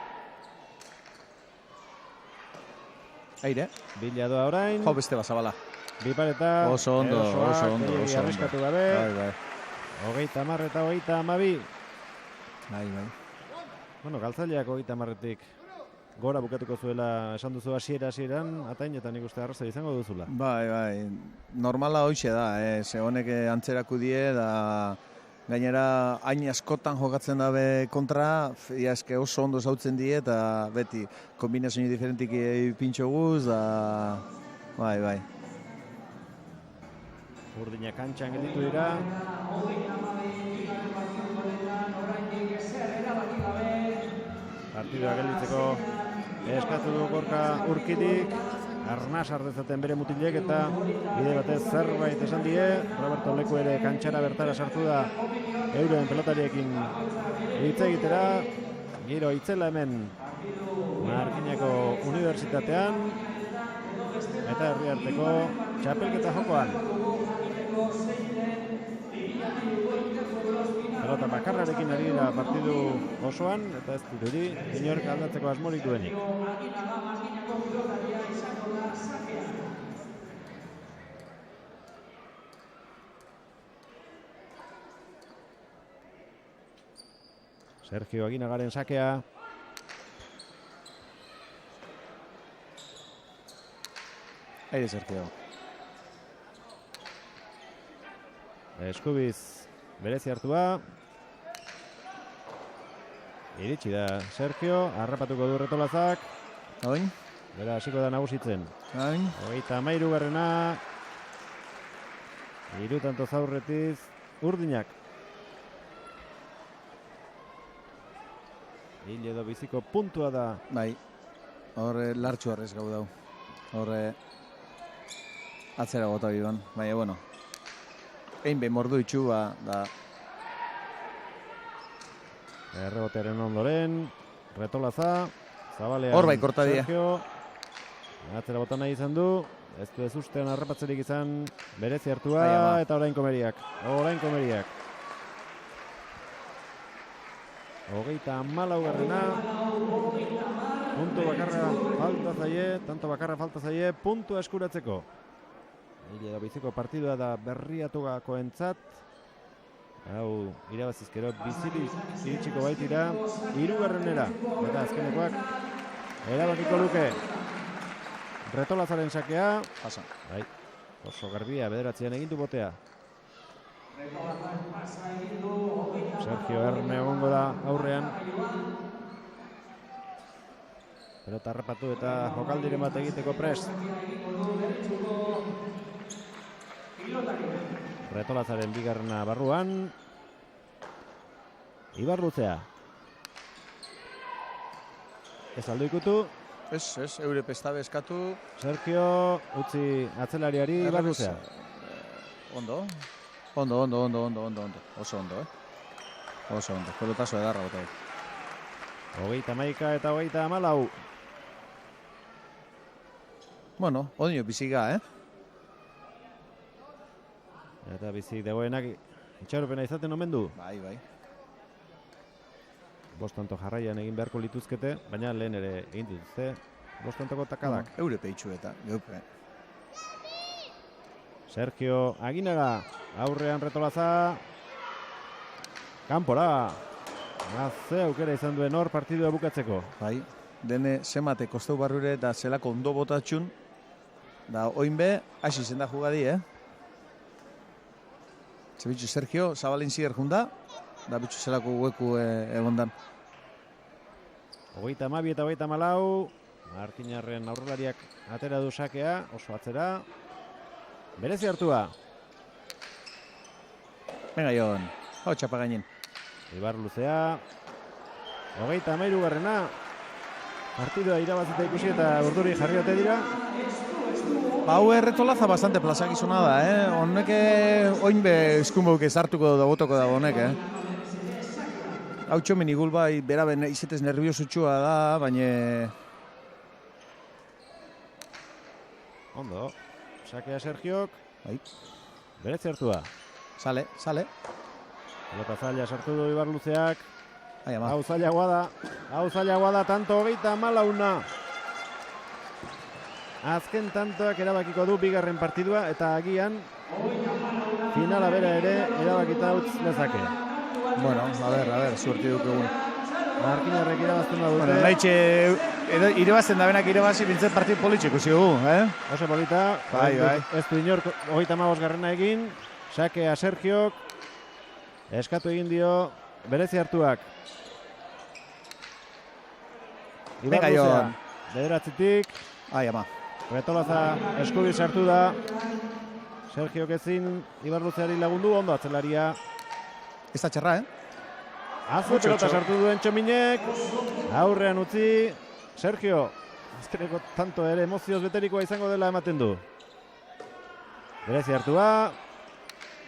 Speaker 2: Aire.
Speaker 3: Bila doa orain.
Speaker 2: Jo, beste bazabala.
Speaker 3: Bipareta.
Speaker 2: Oso ondo.
Speaker 3: Arriskatu gabe.
Speaker 2: Bai.
Speaker 3: 30 eta 32.
Speaker 2: Bai.
Speaker 3: Bueno, galtzaileak 30-tik gora bukatuko zuela esan duzu hasieran, atain eta nik uste arraza izango duzula.
Speaker 2: Bai. Normala hoxe da, ze honek antzeraku die, da gainera hain askotan jokatzen dabe kontra, eske oso ondo zautzen die, eta beti kombinazio diferentik pintxo guz, da bai.
Speaker 3: Urdina kantxan gelditu dira. Partidua gelditzeko eskatu du Gorka Urkidik. Arnaz ardezaten bere mutilek eta bide batez zerbait esan die. Roberto Leku ere kantxara bertara sartu da euren pelotariekin hitz egitera. Giro itzela hemen Markinako Unibertsitatean eta Herriarteko txapelketa jokoan. Pelota bakarrarekin ari dira partidu osoan, eta ez dirudi, inork aldatzeko asmorik duenik. Sergio Aguinagaren sakea.
Speaker 2: Aire, Sergio.
Speaker 3: Eskubiz berezi hartua. Iritsi da Sergio, harrapatuko du Retolazak.
Speaker 2: Oin.
Speaker 3: Bera hasiko da nagusitzen.
Speaker 2: Oin.
Speaker 3: 33garrena. 3 tanto zaurretiz Urdinak. Hil edo biziko puntua da.
Speaker 2: Bai. Horre lartxu harrez gau dau. Horre atzera gota biban. Baina, bueno. Egin behin mordu itxua da.
Speaker 3: Errebotearen ondoren, Retolaza, Zabalean,
Speaker 2: Hor bai korta die.
Speaker 3: Sergio, atzera bota nahi izan du, ez du ez ustean harrapatzerik izan, berezi hartua, eta orain komeriak. 34garrena, tanto bakarra falta zaie, puntua eskuratzeko. Edo biziko partidua da Berriatuakoentzat. Hau, irabazizkero bizirik iritsiko baitira 3garrenera. Eta azkenekoak erabakiko luke. Retolazaren sakea.
Speaker 2: Pasa.
Speaker 3: Bai, oso garbia, bederatzean egindu botea. Sergio Erne egongo da aurrean. Pelota harrapatu eta jokaldiren bat egiteko prest. Retolazaren bigarrena barruan. Ibarluzea. Ez aldo ikutu.
Speaker 2: Ez, eure pestabe eskatu.
Speaker 3: Sergio utzi atzelariari Ibarluzea.
Speaker 2: Ondo. Oso ondo. Pelotazo edarra bota.
Speaker 3: 31 eta 34.
Speaker 2: Bueno, ondio biziga,
Speaker 3: Eta bizik dagoenak itxaropena izaten omen du.
Speaker 2: Bai.
Speaker 3: 5 tanto jarraian egin beharko lituzkete, baina lehen ere egin dituzte 5 tantoko takadak.
Speaker 2: Eure peitxu eta geupe.
Speaker 3: Sergio Aguinaga, aurrean Retolaza. Kanpora. Ze aukera izan duen hor partidua bukatzeko.
Speaker 2: Bai, dene zemate kostau barrure da zelako ondo botatxun. Da oinbe, hasi zen da jugadi, Zebitxu Sergio, Zabalin ziger junda. da bitxu zelako hueku egondan.
Speaker 3: 32 eta 34, Markinarren aurrelariak atera du sakea, oso atzera. Berezi hartua.
Speaker 2: Venga, Jon, hau txapa gainin.
Speaker 3: Ibar luzea. 33 garrena. Partidua irabazita ikusi eta urduri jarri ote dira.
Speaker 2: Hau erretolaza bastante plazakizuna da, Honek oinbe eskumbuke sartuko da botoko da honek, Hau txomen igul bai, bera izetez nerviosutxua da, baina...
Speaker 3: Ondo, sakea Sergiok.
Speaker 2: Bai.
Speaker 3: Berezi hartua.
Speaker 2: Sale.
Speaker 3: Pelota zaila sartu du Ibar luzeak.
Speaker 2: Ama.
Speaker 3: Hau zailagoa da, tanto 34. Azken tantoak erabakiko du bigarren partidua eta agian finala bera ere erabakita utz lezake.
Speaker 2: Bueno, a ver, suerti duk egun.
Speaker 3: Markinarrek irabazten da dute.
Speaker 2: Bueno, nahitxe, irabazten da benak irabazi bintzen partidu politxe ikusi dugu,
Speaker 3: Oso polita,
Speaker 2: bai.
Speaker 3: Ez du inor 35 garrena egin, sakea Sergiok, eskatu egin dio, berezi hartuak.
Speaker 2: Venga, Jon.
Speaker 3: Bederatzitik.
Speaker 2: Ama.
Speaker 3: Retolaza eskubi sartu da. Sergiok ezin Ibar luzeari lagundu, ondo atzelaria.
Speaker 2: Ez da txerra,
Speaker 3: Azu pelota sartu duen Txominek. Aurrean utzi. Sergio, azkeneko tanto ere emozioz beterikoa izango dela ematen du. Berezi hartua.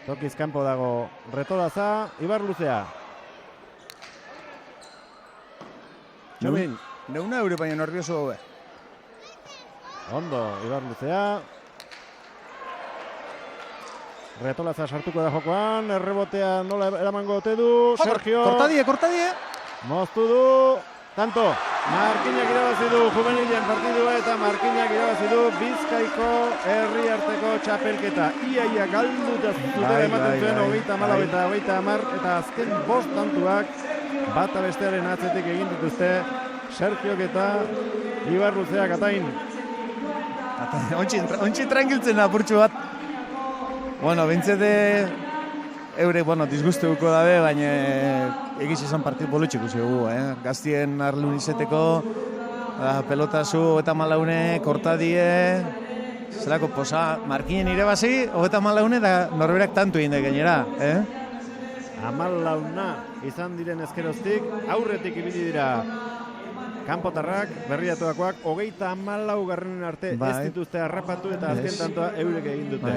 Speaker 3: Tokiz kanpo dago Retolaza. Ibar luzea. Txomin.
Speaker 2: Neuna eure baina nervioso hobe.
Speaker 3: Ondo, Ibar luzea. Retolaza sartuko da jokoan, errebotea nola eramango ote du, Sergio.
Speaker 2: Kortadie.
Speaker 3: Moztu du, tanto. Markinak irabazi du juvenilen partidua eta Markinak irabazi du Bizkaiko herriarteko txapelketa. Ia galduta zutera ematen zuen 34 eta 30 eta azken 5 tantuak bata bestearen atzetik egin dituzte Sergiok eta Ibar luzeak atain.
Speaker 2: Ontsi tranquiltzen apurtxu bat. Bueno, bintzete eure, disgusteuko dabe, baina egiz izan partidu politxik usi dugu, Gaztien arlun izeteko, pelotazu, 34, kortadie, zelako posa, Markinen irebazi, 34 da norberak tantu egin da gainera,
Speaker 3: 14 izan diren ezkeroztik, aurretik ibili dira kanpotarrak, berriatuakoak, 34 garrenen arte ez dituzte harrapatu eta azken tantoa eurek egin dute.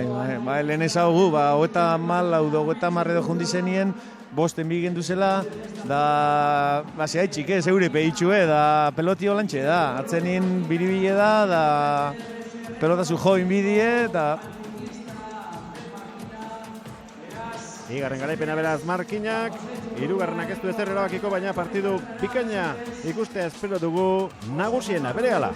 Speaker 2: Bai, lehen ezagugu, 34 edo 30 edo jundizenien, bosten bigen duzela, da, zehaitxik ez, eure pehitxue, da peloti holantxe da, atzenin biribile da pelotazu join bidie, da...
Speaker 3: Igarren garaipena beraz Markinak, hirugarrenak ez du ezer erabakiko, baina partidu bikaina ikustea espero dugu nagusiena, berehala.